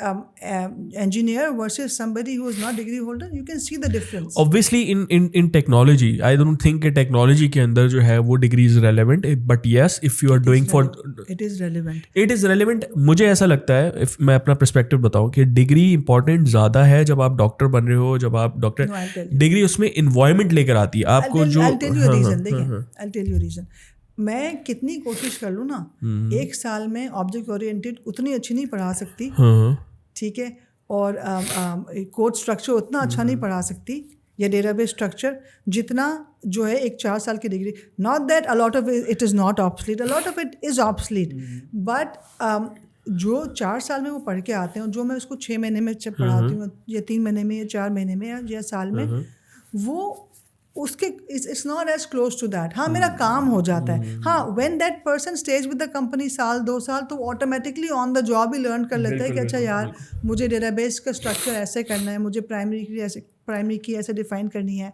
engineer versus somebody who is not degree holder, you can see the difference. Obviously in technology, I don't think کہ technology کے اندر جو ہے وہ degree is relevant, but yes if you are doing for it is relevant. It is relevant. مجھے ایسا لگتا ہے, میں اپنا پرسپیکٹو بتاؤں کہ ڈگری امپورٹنٹ زیادہ ہے جب آپ ڈاکٹر بن رہے ہو, جب آپ ڈاکٹر ڈگری اس میں انوائرمنٹ لے کر آتی ہے آپ کو. جو I'll tell you a reason, دیکھیں I'll tell you a reason. میں کتنی کوشش کر لوں نا, 1 سال میں آبجیکٹ اورینٹیڈ اتنی اچھی نہیں پڑھا سکتی, ٹھیک ہے, اور کوڈ اسٹرکچر اتنا اچھا نہیں پڑھا سکتی یا ڈیٹا بیس اسٹرکچر جتنا جو ہے ایک 4 سال کی degree. Not that a lot of it is not obsolete, a lot of it is obsolete, but جو 4 سال میں وہ پڑھ کے آتے ہیں, جو میں اس کو 6 مہینے میں پڑھاتی ہوں یا 3 مہینے میں یا 4 مہینے میں یا سال میں, وہ اس کے it's not as close to that. ہاں میرا کام ہو جاتا ہے. ہاں when that person stays with the company 1-2 سال تو آٹومیٹکلی آن دا جاب ہی لرن کر لیتا ہے کہ اچھا یار مجھے ڈیٹا بیس کا اسٹرکچر ایسے کرنا ہے, مجھے پرائمری کی ایسے ڈیفائن کرنی ہے,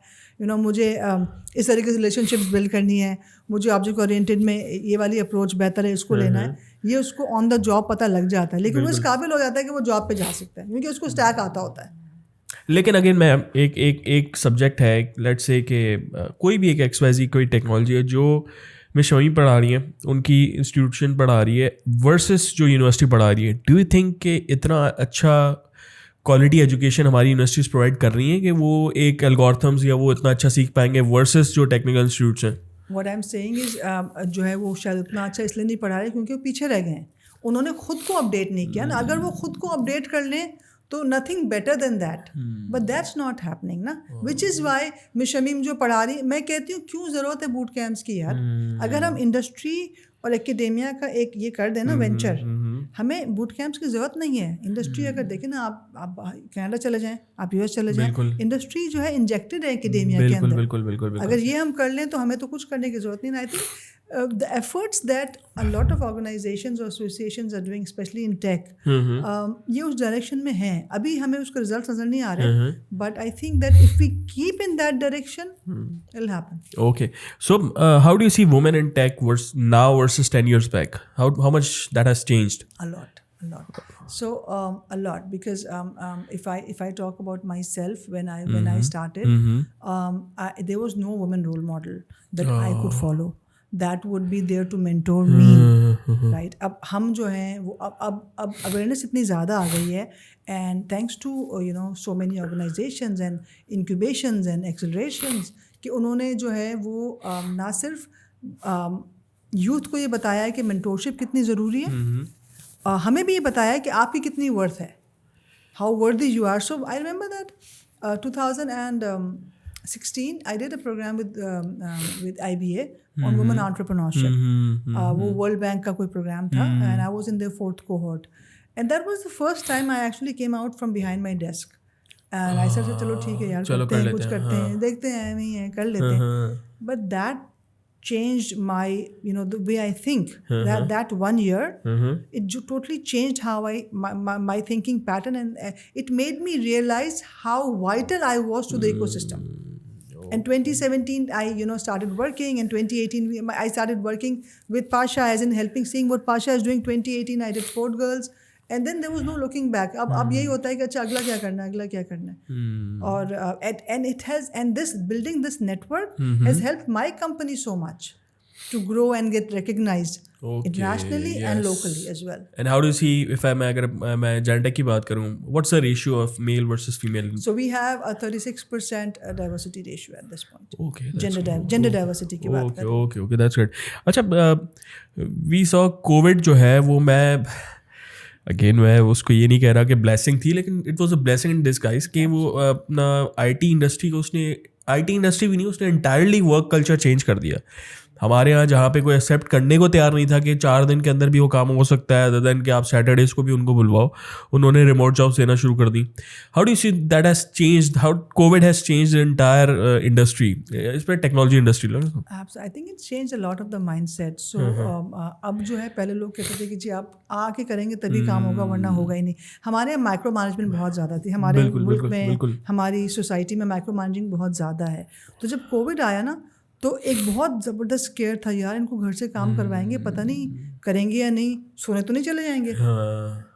مجھے اس طریقے سے ریلیشن شپس بلڈ کرنی ہے, مجھے آبجیکٹ اورینٹیڈ میں یہ والی اپروچ بہتر ہے, اس کو لینا ہے. یہ اس کو آن دا جاب پتہ لگ جاتا ہے, لیکن وہ اس قابل ہو جاتا ہے کہ وہ جاب پہ جا سکتا ہے کیونکہ اس کو اسٹیک آتا ہوتا ہے. لیکن اگین میں ایک سبجیکٹ ہے, لیٹ سے کہ کوئی بھی ایک XYZ کوئی ٹیکنالوجی ہے جو میں شمیم پڑھا رہی ہیں, ان کی انسٹیٹیوشن پڑھا رہی ہے ورسز جو یونیورسٹی پڑھا رہی ہے. ڈو یو تھنک کہ اتنا اچھا کوالٹی ایجوکیشن ہماری یونیورسٹیز پرووائڈ کر رہی ہیں کہ وہ ایک الگورتھمز یا وہ اتنا اچھا سیکھ پائیں گے ورسز جو ٹیکنیکل انسٹیٹیوٹس ہیں؟ واٹ آئی ایم سیئنگ از جو ہے وہ شاید اتنا اچھا اس لیے نہیں پڑھا رہے کیونکہ وہ پیچھے رہ گئے ہیں, انہوں نے خود کو اپڈیٹ نہیں کیا نا. اگر وہ خود کو اپڈیٹ کر لیں تو nothing better than that, but that's not happening نا, وچ از وائی میں شمیم جو پڑھا رہی, میں کہتی ہوں کیوں ضرورت ہے بوٹ کیمپس کی یار. اگر ہم انڈسٹری اور ایکیڈیمیا کا ایک یہ کر دیں نا وینچر, ہمیں بوٹ کیمپس کی ضرورت نہیں ہے. انڈسٹری اگر دیکھیں نا, آپ کینیڈا چلے جائیں, آپ US چلے جائیں, انڈسٹری جو ہے انجیکٹڈ ہے ایکیڈیمیا کے اندر. اگر یہ ہم کر لیں تو ہمیں تو کچھ کرنے کی ضرورت نہیں. I think the efforts that a lot of organizations or associations are doing, especially in tech, یہ اس ڈائریکشن میں ہیں. ابھی ہمیں اس کے رزلٹ نظر نہیں آ رہے, but I think that if we keep in that direction, it'll happen. Okay, so how do you see women in tech now versus 10 years back? How much that has changed? A lot. So a lot, because if I talk about myself, when I started, there was no woman role model that I could follow that would be there to mentor me, right? اب ہم جو ہیں وہ اب awareness اتنی زیادہ آ گئی ہے, and thanks to so many organizations and incubations and accelerations کہ انہوں نے جو ہے وہ نہ صرف یوتھ کو یہ بتایا ہے کہ mentorship کتنی ضروری ہے, ہمیں بھی یہ بتایا ہے کہ آپ کی کتنی worth ہے, how worthy you are. So I remember that 2016 I did a program with IBA on women entrepreneurship. وہ ورلڈ بینک کا کوئی پروگرام تھا, and I was in their 4th cohort, and that was the first time I actually came out from behind my desk, and I said چلو ٹھیک ہے یار, کرتے ہیں, کچھ کرتے ہیں, دیکھتے ہیں, نہیں ہے کر لیتے ہیں. But that changed my the way I think. That 1 year it totally changed how my thinking pattern, and it made me realize how vital I was to the ecosystem. And 2017 I started working, and 2018 I started working with Pasha, as in helping, seeing what Pasha is doing. 2018 I did Fort Girls, and then there was no looking back. اب یہی ہوتا ہے کہ اچھا اگلا کیا کرنا ہے, اگلا کیا کرنا ہے. اور and it has, and this building this network has helped my company so much. to grow and get recognized Okay, internationally and locally as well. And how do you see, if اگر میں Genentech کی بات کروں, what's the ratio of male versus female? So we have a 36% diversity ratio at this point. Okay, gender diversity کی بات کریں. Okay, that's good. اچھا, we saw COVID جو ہے وہ, میں اگین میں اس کو یہ نہیں کہہ رہا کہ بلیسنگ تھی, لیکن it was a blessing in disguise کہ وہ اپنا آئی ٹی انڈسٹری کو, اس نے آئی ٹی انڈسٹری بھی نہیں, اس نے انٹائرلی ورک کلچر چینج کر دیا. ہمارے یہاں جہاں پہ کوئی ایکسیپٹ کرنے کو تیار نہیں تھا کہ 4 دن کے اندر بھی وہ کام ہو سکتا ہے, ادر دین کہ آپ سیٹرڈیز کو بھی ان کو بلواؤ, انہوں نے ریموٹ جابس دینا شروع کر دی. How do you see that has changed, how Covid has changed entire industry, اس پہ technology industry? I think it's changed a lot of the mindset. So اب جو ہے, پہلے لوگ کہتے تھے کہ جی آپ آ کے کریں گے تبھی کام ہوگا, ورنہ ہوگا ہی نہیں. ہمارے یہاں مائکرو مینجمنٹ بہت زیادہ تھی, ہمارے ملک میں, ہماری سوسائٹی میں مائکرو مینجنگ بہت زیادہ ہے. تو جب کووڈ آیا نا, تو ایک بہت زبردست کیئر تھا, یار ان کو گھر سے کام کروائیں گے, پتہ نہیں کریں گے یا نہیں, سونے تو نہیں چلے جائیں گے.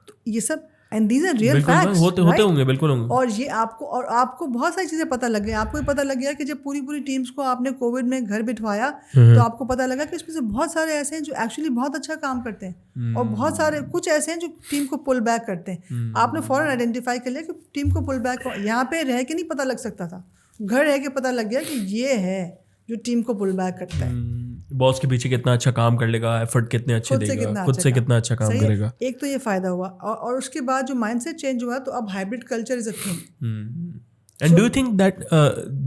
تو یہ سب, and these are real facts ہوتے ہوں گے, بالکل ہوں گے. اور یہ آپ کو بہت ساری چیزیں پتہ لگ گئی. آپ کو بھی پتہ لگ گیا کہ جب پوری ٹیمس کو آپ نے کووڈ میں گھر بٹھوایا, تو آپ کو پتہ لگا کہ اس میں سے بہت سارے ایسے ہیں جو ایکچولی بہت اچھا کام کرتے ہیں, اور بہت سارے کچھ ایسے ہیں جو ٹیم کو پل بیک کرتے ہیں. آپ نے فوراً آئیڈینٹیفائی کر لیا کہ ٹیم کو پل بیک, یہاں پہ رہ کے نہیں پتہ لگ سکتا تھا, گھر رہ کے پتہ لگ گیا کہ یہ ہے جو ٹیم کو پل بیک کرتا ہے. باس کے پیچھے کتنا اچھا کام کر لے گا, ایفرٹ کتنے اچھے دے گا, خود سے کتنا اچھا کام کرے گا. ایک تو یہ فائدہ ہوا, اور اس کے بعد جو مائنڈ سیٹ چینج ہوا, تو اب hybrid culture is a thing. And do you think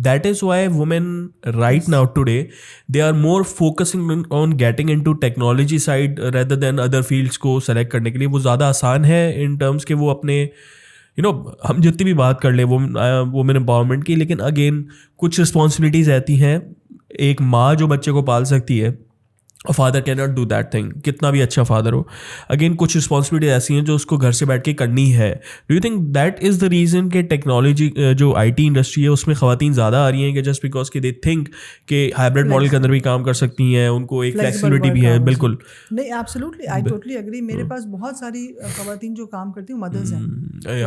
that is why women right now today, they are more focusing on getting into technology side rather than other fields کو select کرنے کے لیے؟ وہ زیادہ آسان ہے in terms کہ وہ اپنے ہم جتنی بھی بات کر لیں وومن امپاورمنٹ کی, لیکن اگین کچھ رسپانسبلٹیز رہتی ہیں. ایک ماں جو بچے کو پال سکتی ہے, father can not do that thing, کتنا بھی اچھا فادر ہو. اگین کچھ رسپانسبلٹیز ایسی ہیں جو اس کو گھر سے بیٹھ کے کرنی ہے. Do you think that is the reason کہ ٹیکنالوجی جو آئی ٹی انڈسٹری ہے اس میں خواتین زیادہ آ رہی ہیں, کہ جسٹ بیکاز کہ دے تھنک کہ ہائبرڈ ماڈل کے اندر بھی کام کر سکتی ہیں, ان کو ایک فلیکسیبلٹی بھی ہے؟ بالکل نہیں, ایبسلیوٹلی, آئی ٹوٹلی اگری. میرے پاس بہت ساری خواتین جو کام کرتی ہیں مدرز ہیں,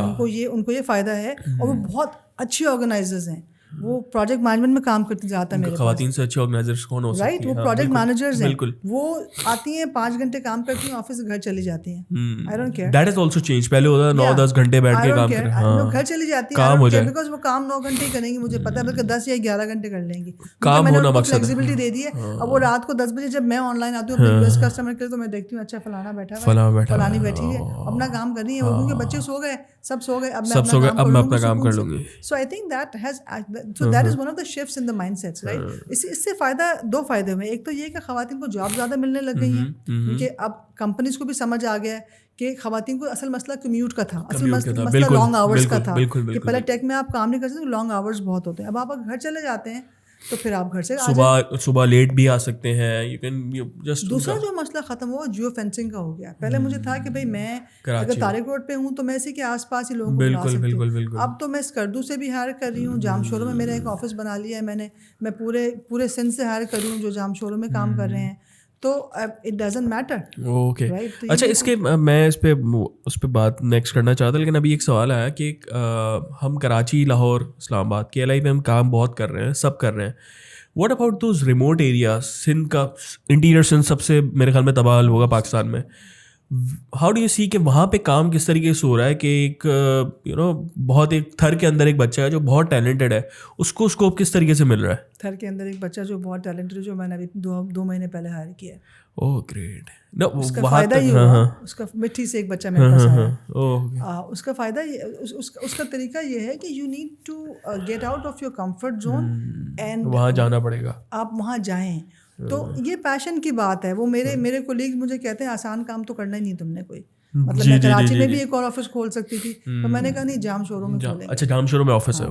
ان کو یہ فائدہ ہے, اور وہ بہت اچھی آرگنائزرز ہیں. وہ پروجیکٹ مینجمنٹ میں کام کرتی زیادہ. میرے خواتین سے اچھے آرگنائزرز کون ہو سکتے ہیں؟ رائٹ, وہ پروجیکٹ مینیجرز ہیں, وہ آتی ہیں 5 گھنٹے کام کرتی ہیں, آفس گھر چلی جاتی ہیں. آئی don't care, that is also change. پہلے ہوتا تھا 9-10 گھنٹے بیٹھ کے کام کریں, ہاں گھر چلی جاتی ہیں, بیکاز وہ کام 9 گھنٹے ہی کریں گی, مجھے پتا ہے, بلکہ 10 یا 11 گھنٹے کر لیں گی. کام ہونا مقصد ہے, فلیکسیبلٹی دے دی ہے. اب وہ رات کو 10 بجے جب میں آن لائن آتی ہوں اپنے یوز کسٹمر کے لیے, تو میں دیکھتی ہوں اچھا فلانا بیٹھا ہے, فلانی بیٹھی ہے, اپنا کام کر رہی ہے, وہ کیونکہ بچے سو گئے, سب سو گئے, اب میں اپنا کام کر لوں گی. So I think that is one of the shifts in the mind sets, right. اس سے فائدہ, 2 فائدے ہوئے. ایک تو یہ کہ خواتین کو جاب زیادہ ملنے لگ گئی ہیں, کیونکہ اب کمپنیز کو بھی سمجھ آ گیا ہے کہ خواتین کو اصل مسئلہ کمیوٹ کا تھا, اصل مسئلہ لانگ آورس کا تھا, کہ پہلے ٹیک میں آپ کام نہیں کر سکتے, لانگ آورس بہت ہوتے ہیں. اب آپ گھر چلے جاتے ہیں تو پھر آپ گھر سے صبح لیٹ بھی آ سکتے ہیں. You can just. دوسرا جو مسئلہ ختم ہوا جیو فینسنگ کا ہو گیا. پہلے مجھے تھا کہ بھائی میں اگر طارق روڈ پہ ہوں تو میں اسی کے آس پاس ہی لوگوں کو بلا سکتی ہوں. اب تو میں اسکردو سے بھی ہائر کر رہی ہوں, جام شورو میں میرا ایک آفس بنا لیا ہے میں پورے سندھ سے ہائر کر رہی ہوں جو جام شورو میں کام کر رہے ہیں. تو اٹ ڈزنٹ میٹر. اوکے, اچھا, اس کے میں اس پہ بات نیکسٹ کرنا چاہتا, لیکن ابھی ایک سوال آیا کہ ہم کراچی, لاہور, اسلام آباد, KLI میں ہم کام بہت کر رہے ہیں, سب کر رہے ہیں. What about those remote areas? Sindh کا انٹیریئر سندھ سب سے میرے خیال میں تباہ ہوگا پاکستان میں. ہاؤ ڈو یو سی کہ وہاں پہ کام کس طریقے سے ہو رہا ہے کہ ایک بہت ایک تھر کے اندر ایک بچہ ہے جو بہت ٹیلنٹڈ ہے, اس کو اسکوپ کس طریقے سے مل رہا ہے؟ تھر کے اندر ایک بچہ جو بہت ٹیلنٹڈ ہے, جو میں نے ابھی 2 مہینے پہلے ہائر کیا ہے. اوہ گریٹ. اس کا فائدہ یہ ہوا, اس کا مٹھی سے ایک بچہ میرے پاس آیا. اس کا فائدہ, اس کا طریقہ یہ ہے کہ you need to get out of your comfort zone, and وہاں جانا پڑے گا, آپ وہاں جائیں. تو یہ پیشن کی بات ہے. وہ میرے کولیگ مجھے کہتے ہیں آسان کام تو کرنا ہی نہیں تم نے کوئی, مطلب میں کراچی میں بھی ایک اور آفس کھول سکتی تھی, تو میں نے کہا نہیں, جام شورو میں کھولیں گے. اچھا, جام شورو میں آفس ہے.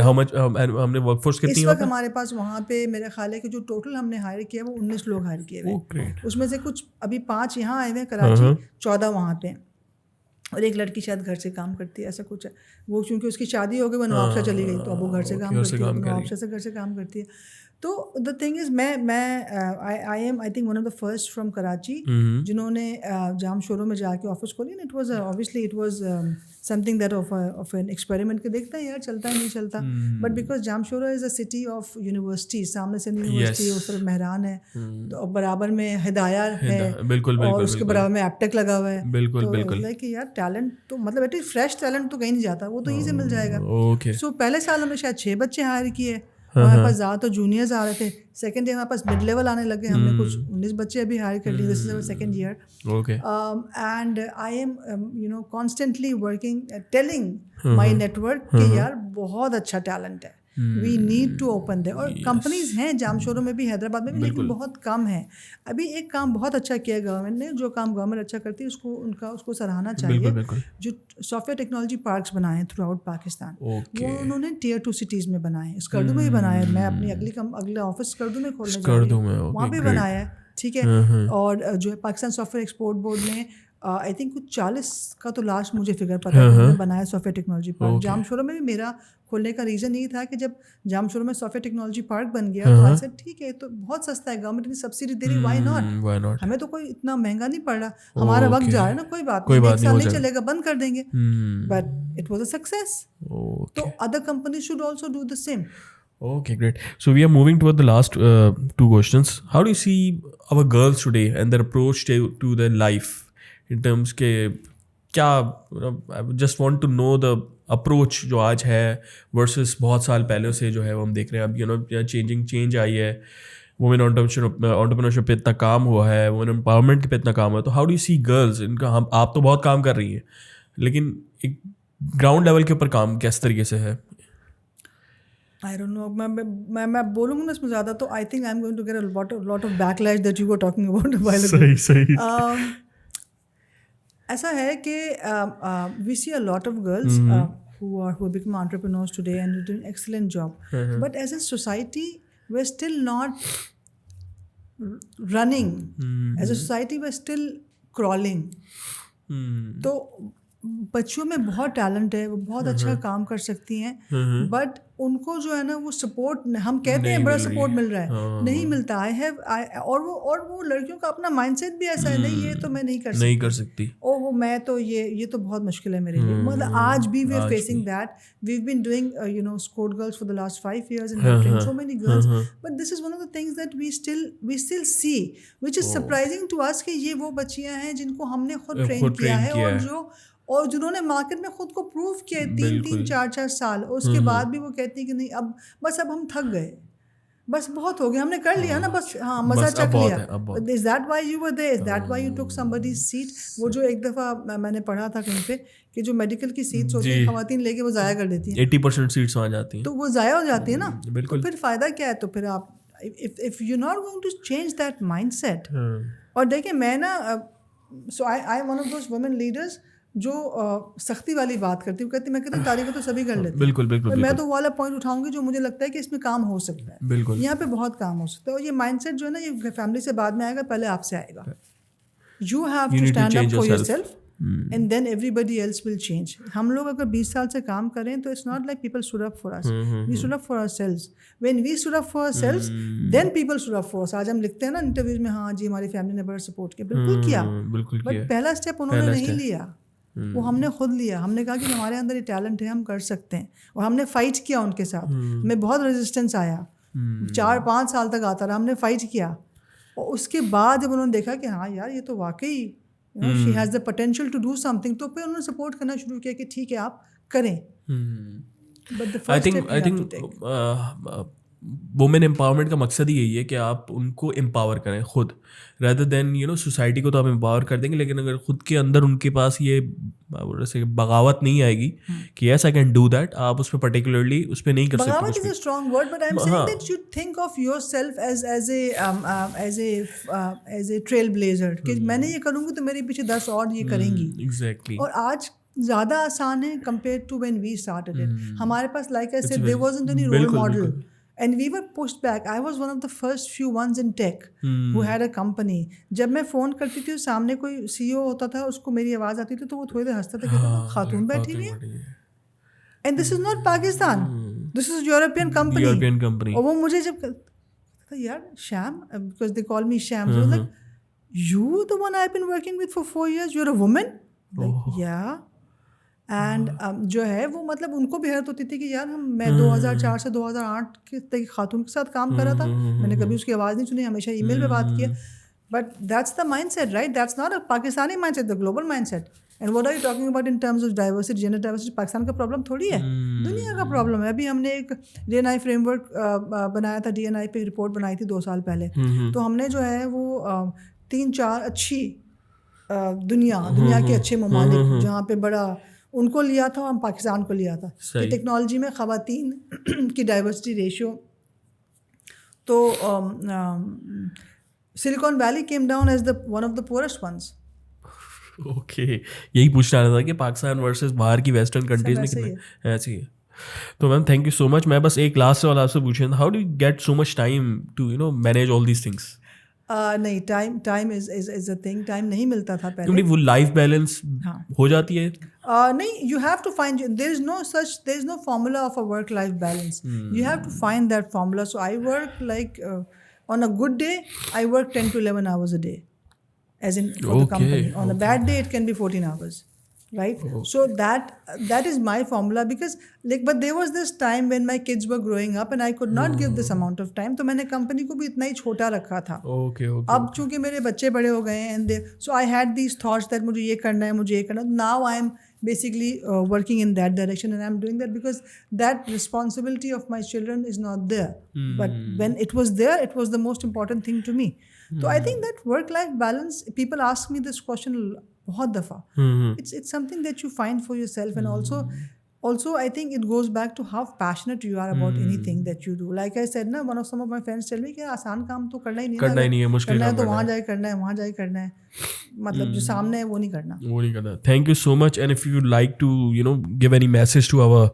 ہم نے ورک فورس کتنی ہے ہمارے پاس وہاں پہ؟ میرے خیال ہے کہ جو ٹوٹل ہم نے ہائر کیا وہ 19 لوگ ہائر کیے ہوئے. اس میں سے کچھ ابھی 5 یہاں آئے ہوئے کراچی, 14 وہاں پہ, اور ایک لڑکی شاید گھر سے کام کرتی ہے, ایسا کچھ ہے. وہ چونکہ اس کی شادی ہو گئی, وہ نوابشاہ چلی گئی, تو اب وہ گھر سے کام کرتی ہے, نوابشاہ سے گھر سے کام کرتی ہے. تو دا تھنگ از میں I am I think one of the first from Karachi جنہوں نے جام شوروں میں جا کے آفس کھولی. It was obviously it was something that of an experiment کہ دیکھتے ہیں یار چلتا ہے نہیں چلتا. But because Jamshoro is a city of university, سامنے سے یونیورسٹی اور پھر مہران ہے, اور برابر میں ہدایہ ہے, اور اس کے برابر میں ایپٹیک لگا ہوا ہے. بالکل کہ یار ٹیلنٹ تو مطلب ایٹ فریش ٹیلنٹ تو کہیں نہیں جاتا, وہ تو یہیں سے مل جائے گا. سو پہلے سال ہم نے شاید 6 بچے ہائر کیے, ہمارے پاس زیادہ تو جونیئرز آ رہے تھے. سیکنڈ ایئر ہمارے پاس مڈ لیول آنے لگے, ہم نے کچھ 19 بچے ابھی ہائر کر لیے. This is over second year. And I am constantly working telling my network کہ یار بہت اچھا ٹیلنٹ ہے, we need to open they. اور کمپنیز ہیں جام شوروں میں بھی, حیدرآباد میں بھی, لیکن بہت کم ہے. ابھی ایک کام بہت اچھا کیا گورنمنٹ نے, جو کام گورنمنٹ اچھا کرتی ہے اس کو سراہنا چاہیے. جو سافٹ ویئر ٹیکنالوجی پارکس بنائے ہیں تھرو آؤٹ پاکستان, وہ انہوں نے ٹیئر 2 سٹیز میں بنائے ہیں. اسکردو میں بھی بنایا ہے, میں اپنی اگلا آفس اسکردو میں کھولنے جا رہی ہوں, وہاں بھی بنایا ہے. ٹھیک ہے. اور جو ہے Pakistan soft where export board نے آئی تھنک کچھ 40 کا تو لاسٹ مجھے فگر پتہ ہے, انہوں نے بنایا سافٹ ویئر ٹیکنالوجی پارک. جام شوروں میں بھی میرا کھولنے کا ریزن یہ تھا کہ جب جام شوروں میں سافٹ ویئر ٹیکنالوجی پارک بن گیا تو ایسے ٹھیک ہے, تو بہت سستا ہے, گورنمنٹ نے سبسڈی دے رہی, وائی ناٹ, ہمیں تو کوئی اتنا مہنگا نہیں پڑ رہا, ہمارا وقت جا رہا ہے نا, کوئی بات نہیں, ایک سال نہیں چلے گا, بند کر دیں گے. But it was a success. تو other companies should also do the same. Okay, great. So we are moving toward the last 2 questions. How do you see our girls today and their approach to their life in terms کے کیا, I just want to know the approach جو آج ہے versus بہت سال پہلے سے جو ہے وہ ہم دیکھ رہے ہیں. اب چینج آئی ہے, وومن انٹرپرینورشپ پہ اتنا کام ہوا ہے, وومن امپاورمنٹ پہ اتنا کام ہوا ہے. تو how do you see girls, ان کا آپ تو بہت کام کر رہی ہیں, لیکن ایک گراؤنڈ لیول کے اوپر کام کس طریقے سے ہے؟ I don't know. میں بولوں گا نا اس میں زیادہ, تو I think I'm going to get a lot of backlash that you were talking about a while ago. صحیح. ایسا ہے کہ we see a lot of girls who become entrepreneurs today and are doing excellent job. But as a society, we're still not running. As a society, we're still crawling. تو بچیوں میں بہت ٹیلنٹ ہے, وہ بہت اچھا کام کر سکتی ہیں, بٹ ان کو جو ہے نا وہ سپورٹ, ہم کہتے ہیں بڑا سپورٹ مل رہا ہے, نہیں ملتا. اور وہ لڑکیوں کا اپنا مائنڈ سیٹ بھی ایسا ہے, نہیں یہ تو میں نہیں کر سکتی, او میں تو یہ تو بہت مشکل ہے میرے لیے. مطلب آج بھی we are facing that. We've been doing Scout Girls for the last 5 years and we've trained so many girls, but this is one of the things that we still see, which is surprising to us کہ یہ وہ بچیاں ہیں جن کو ہم نے خود ٹرین کیا ہے, اور جنہوں نے مارکیٹ میں خود کو پروو کیا 3 4 سال, اور اس کے بعد بھی وہ کہتی ہیں کہ نہیں اب ہم تھک گئے, بس بہت ہو گیا, ہم نے کر لیا نا, بس ہاں مزہ چکھ لیا. Is that why you were there? Is that why you took somebody's seat? وہ جو ایک دفعہ میں نے پڑھا تھا کہیں پہ کہ جو میڈیکل کی سیٹس ہوتی ہیں خواتین لے کے وہ ضائع کر دیتی ہیں, 80% سیٹس وہاں جاتی ہیں, تو وہ ضائع ہو جاتی ہیں نا. تو پھر فائدہ کیا ہے؟ تو پھر آپ if you're not going to change that mindset. اور دیکھیں میں نا, so I'm one of those women leaders جو سختی والی بات کرتی ہوں, میں کہتی ہوں تعریفیں تو سبھی کر لیتے ہیں. بالکل. میں تو وہ والا پوائنٹ اٹھاؤں گی جو مجھے لگتا ہے کہ اس میں کام ہو سکتا ہے. بالکل, یہاں پہ بہت کام ہو سکتا ہے. اور یہ مائنڈ سیٹ جو ہے نا, یہ فیملی سے بعد میں آئے گا, پہلے آپ سے آئے گا. You have to stand up for yourself and then everybody else will change. ہم لوگ اگر 20 سال سے کام کریں تو it's not like people stood up for us. We stood up for ourselves. When we stood up for ourselves, then people stood up for us. آج ہم لکھتے ہیں نا انٹرویوز میں, ہاں جی ہماری فیملی نے بڑا سپورٹ کیا. بالکل کیا, بٹ پہلا اسٹیپ انہوں نے نہیں لیا, وہ ہم نے خود لیا. ہم نے کہا کہ ہمارے اندر یہ ٹیلنٹ ہے, ہم کر سکتے ہیں, اور ہم نے فائٹ کیا ان کے ساتھ. ہمیں بہت ریزسٹنس آیا, 4-5 سال تک آتا رہا, ہم نے فائٹ کیا. اور اس کے بعد جب انہوں نے دیکھا کہ ہاں یار یہ تو واقعی she has the potential to do something, تو پھر انہوں نے سپورٹ کرنا شروع کیا کہ ٹھیک ہے آپ کریں. But the first step I think women empowerment کا مقصد ہی یہی ہے کہ آپ ان کو امپاور کریں خود, ریدر دین سوسائٹی کو تو آپ امپاور کر دیں گے, لیکن اگر خود کے اندر ان کے پاس یہ بغاوت نہیں آئے گی کہ یس آئی کین ڈو دیٹ, آپ اس پہ پرٹیکولرلی اس پہ نہیں کر سکتے. بغاوت is a strong word, but I am seeing that you think of yourself as a trailblazer, کہ میں نے یہ کروں گی تو میرے پیچھے 10 اور یہ کریں گی. ایگزیکٹلی. اور آج زیادہ آسان ہے compared to when we started it. ہمارے پاس like I said there wasn't any role model. And we were pushed back. I was one of the first few ones in tech who had a company. جب میں فون کرتی تھی سامنے کوئی CEO ہوتا تھا, اس کو میری آواز آتی تھی تو وہ تھوڑی دیر ہنستا تھا کہ خاتون بیٹھی ہوئی ہے. And this is not Pakistan. This is European company. اور وہ مجھے جب yaar, Sham, because they call me Sham. So I was like, you the one I've been working with for 4 years, you're a woman? Like, yeah. And جو ہے وہ مطلب ان کو بھی حیرت ہوتی تھی کہ یار میں 2004 سے 2008 کے خاتون کے ساتھ کام کر رہا تھا, میں نے کبھی اس کی آواز نہیں سنی, ہمیشہ ای میل پہ بات کیا. But that's the mindset, right, that's not a Pakistani mindset, the global mindset. And what are you talking about in terms of diversity, gender diversity Pakistan کا پرابلم تھوڑی ہے, دنیا کا پرابلم ہے. ابھی ہم نے ایک DNI فریم ورک بنایا تھا, DNI پہ رپورٹ بنائی تھی 2 سال پہلے. تو ہم نے جو ہے وہ 3-4 اچھی دنیا کے اچھے ممالک جہاں پہ بڑا ان کو لیا تھا, ہم پاکستان کو لیا تھا کہ ٹیکنالوجی میں خواتین کی ڈائیورسٹی ریشیو. تو Silicon Valley came down as the one of the poorest ones. Okay, یہی پوچھنا رہا تھا کہ پاکستان ورسز باہر کی ویسٹرن کنٹریز میں کتنے ایسی ہے. تو میم تھینک یو سو مچ. میں بس ایک لاسٹ سوال آپ سے پوچھیں, how do you get so much time to manage all these things? نہیں, time is a thing, time نہیں ملتا تھا پہلے. وہ لائف بیلنس ہو جاتی ہے نہیں, you have to find, there is no formula of a work life balance. You have to find that formula. So I work like on a good day I work 10 to 11 hours a day, as in for the company. On a bad day it can be 14 hours, right? So that is my formula, because like, but there was this time when my kids were growing up and I could not give this amount of time, تو میں نے کمپنی کو بھی اتنا ہی چھوٹا رکھا تھا. اب چونکہ میرے بچے بڑے ہو گئے ہیں and so I had these thoughts that مجھے یہ کرنا ہے, مجھے یہ کرنا ہے. Now I am basically working in that direction, and I'm doing that because that responsibility of my children is not there. But when it was there, it was the most important thing to me. So I think that work life balance, people ask me this question bahut dafa. It's something that you find for yourself, and also I think it goes back to how passionate you are about anything that you do. Like I said na, some of my friends tell me کہ آسان کام تو کرنا ہی نہیں ہے, مشکل کرنا ہے تو وہاں جائے کرنا ہے, وہاں جائے کرنا ہے, مطلب جو سامنے ہے وہ نہیں کرنا. Thank you so much. And if you like to give any message to our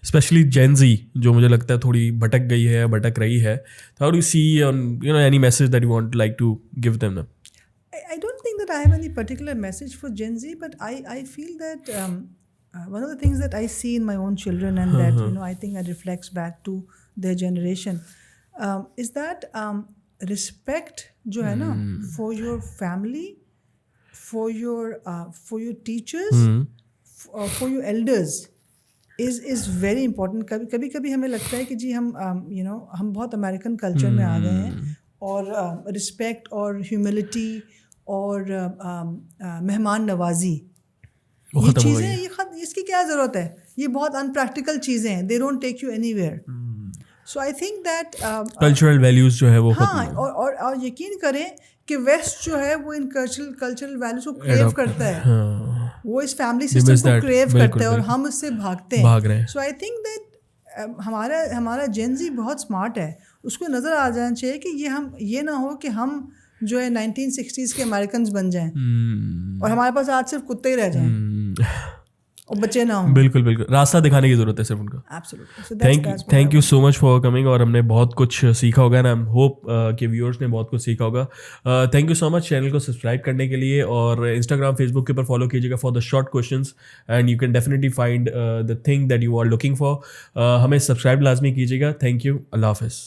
especially Gen Z, جو مجھے لگتا ہے تھوڑی بھٹک گئی ہے, بھٹک رہی ہے, how do you see any message that you want like to give them? I don't think that I have any particular message for Gen Z, but I feel that one of the things that I see in my own children, and that I think that reflects back to their generation, is that respect jo hai na, for your family, for your teachers, for your elders is very important. کبھی ہمیں لگتا ہے کہ جی ہم بہت امریکن کلچر میں آ گئے ہیں, اور رسپیکٹ اور ہیوملٹی اور مہمان نوازی, یہ چیزیں, اس کی کیا ضرورت ہے, یہ بہت ان پریکٹیکل چیزیں ہیں, they don't take you any where. So I think that cultural values جو ہے وہ, ہاں, اور یقین کریں کہ ویسٹ جو ہے وہ ان کلچرل ویلیوز کو کریو کرتا ہے, وہ اس فیملی سسٹم کو کریو کرتا ہے, اور ہم اس سے بھاگتے ہیں. سو آئی تھنک دیٹ ہمارا جین زی بہت اسمارٹ ہے, اس کو نظر آ جانا چاہیے کہ یہ نہ ہو کہ ہم جو ہے 1960s کے امریکنز بن جائیں اور ہمارے پاس آج صرف کتے ہی رہ جائیں اور بچے نہ ہوں. بالکل بالکل, راستہ دکھانے کی ضرورت ہے صرف ان کا. Thank you so much for coming, اور ہم نے بہت کچھ سیکھا ہوگا, اینڈ آئی ہوپ کہ ویورس نے بہت کچھ سیکھا ہوگا. Thank you so much channel کو سبسکرائب کرنے کے لیے, اور انسٹاگرام فیس بک کے اوپر فالو کیجیے گا for the short questions, and you can definitely find the thing that you are looking for. ہمیں سبسکرائب لازمی کیجیے گا. تھینک یو, اللہ حافظ.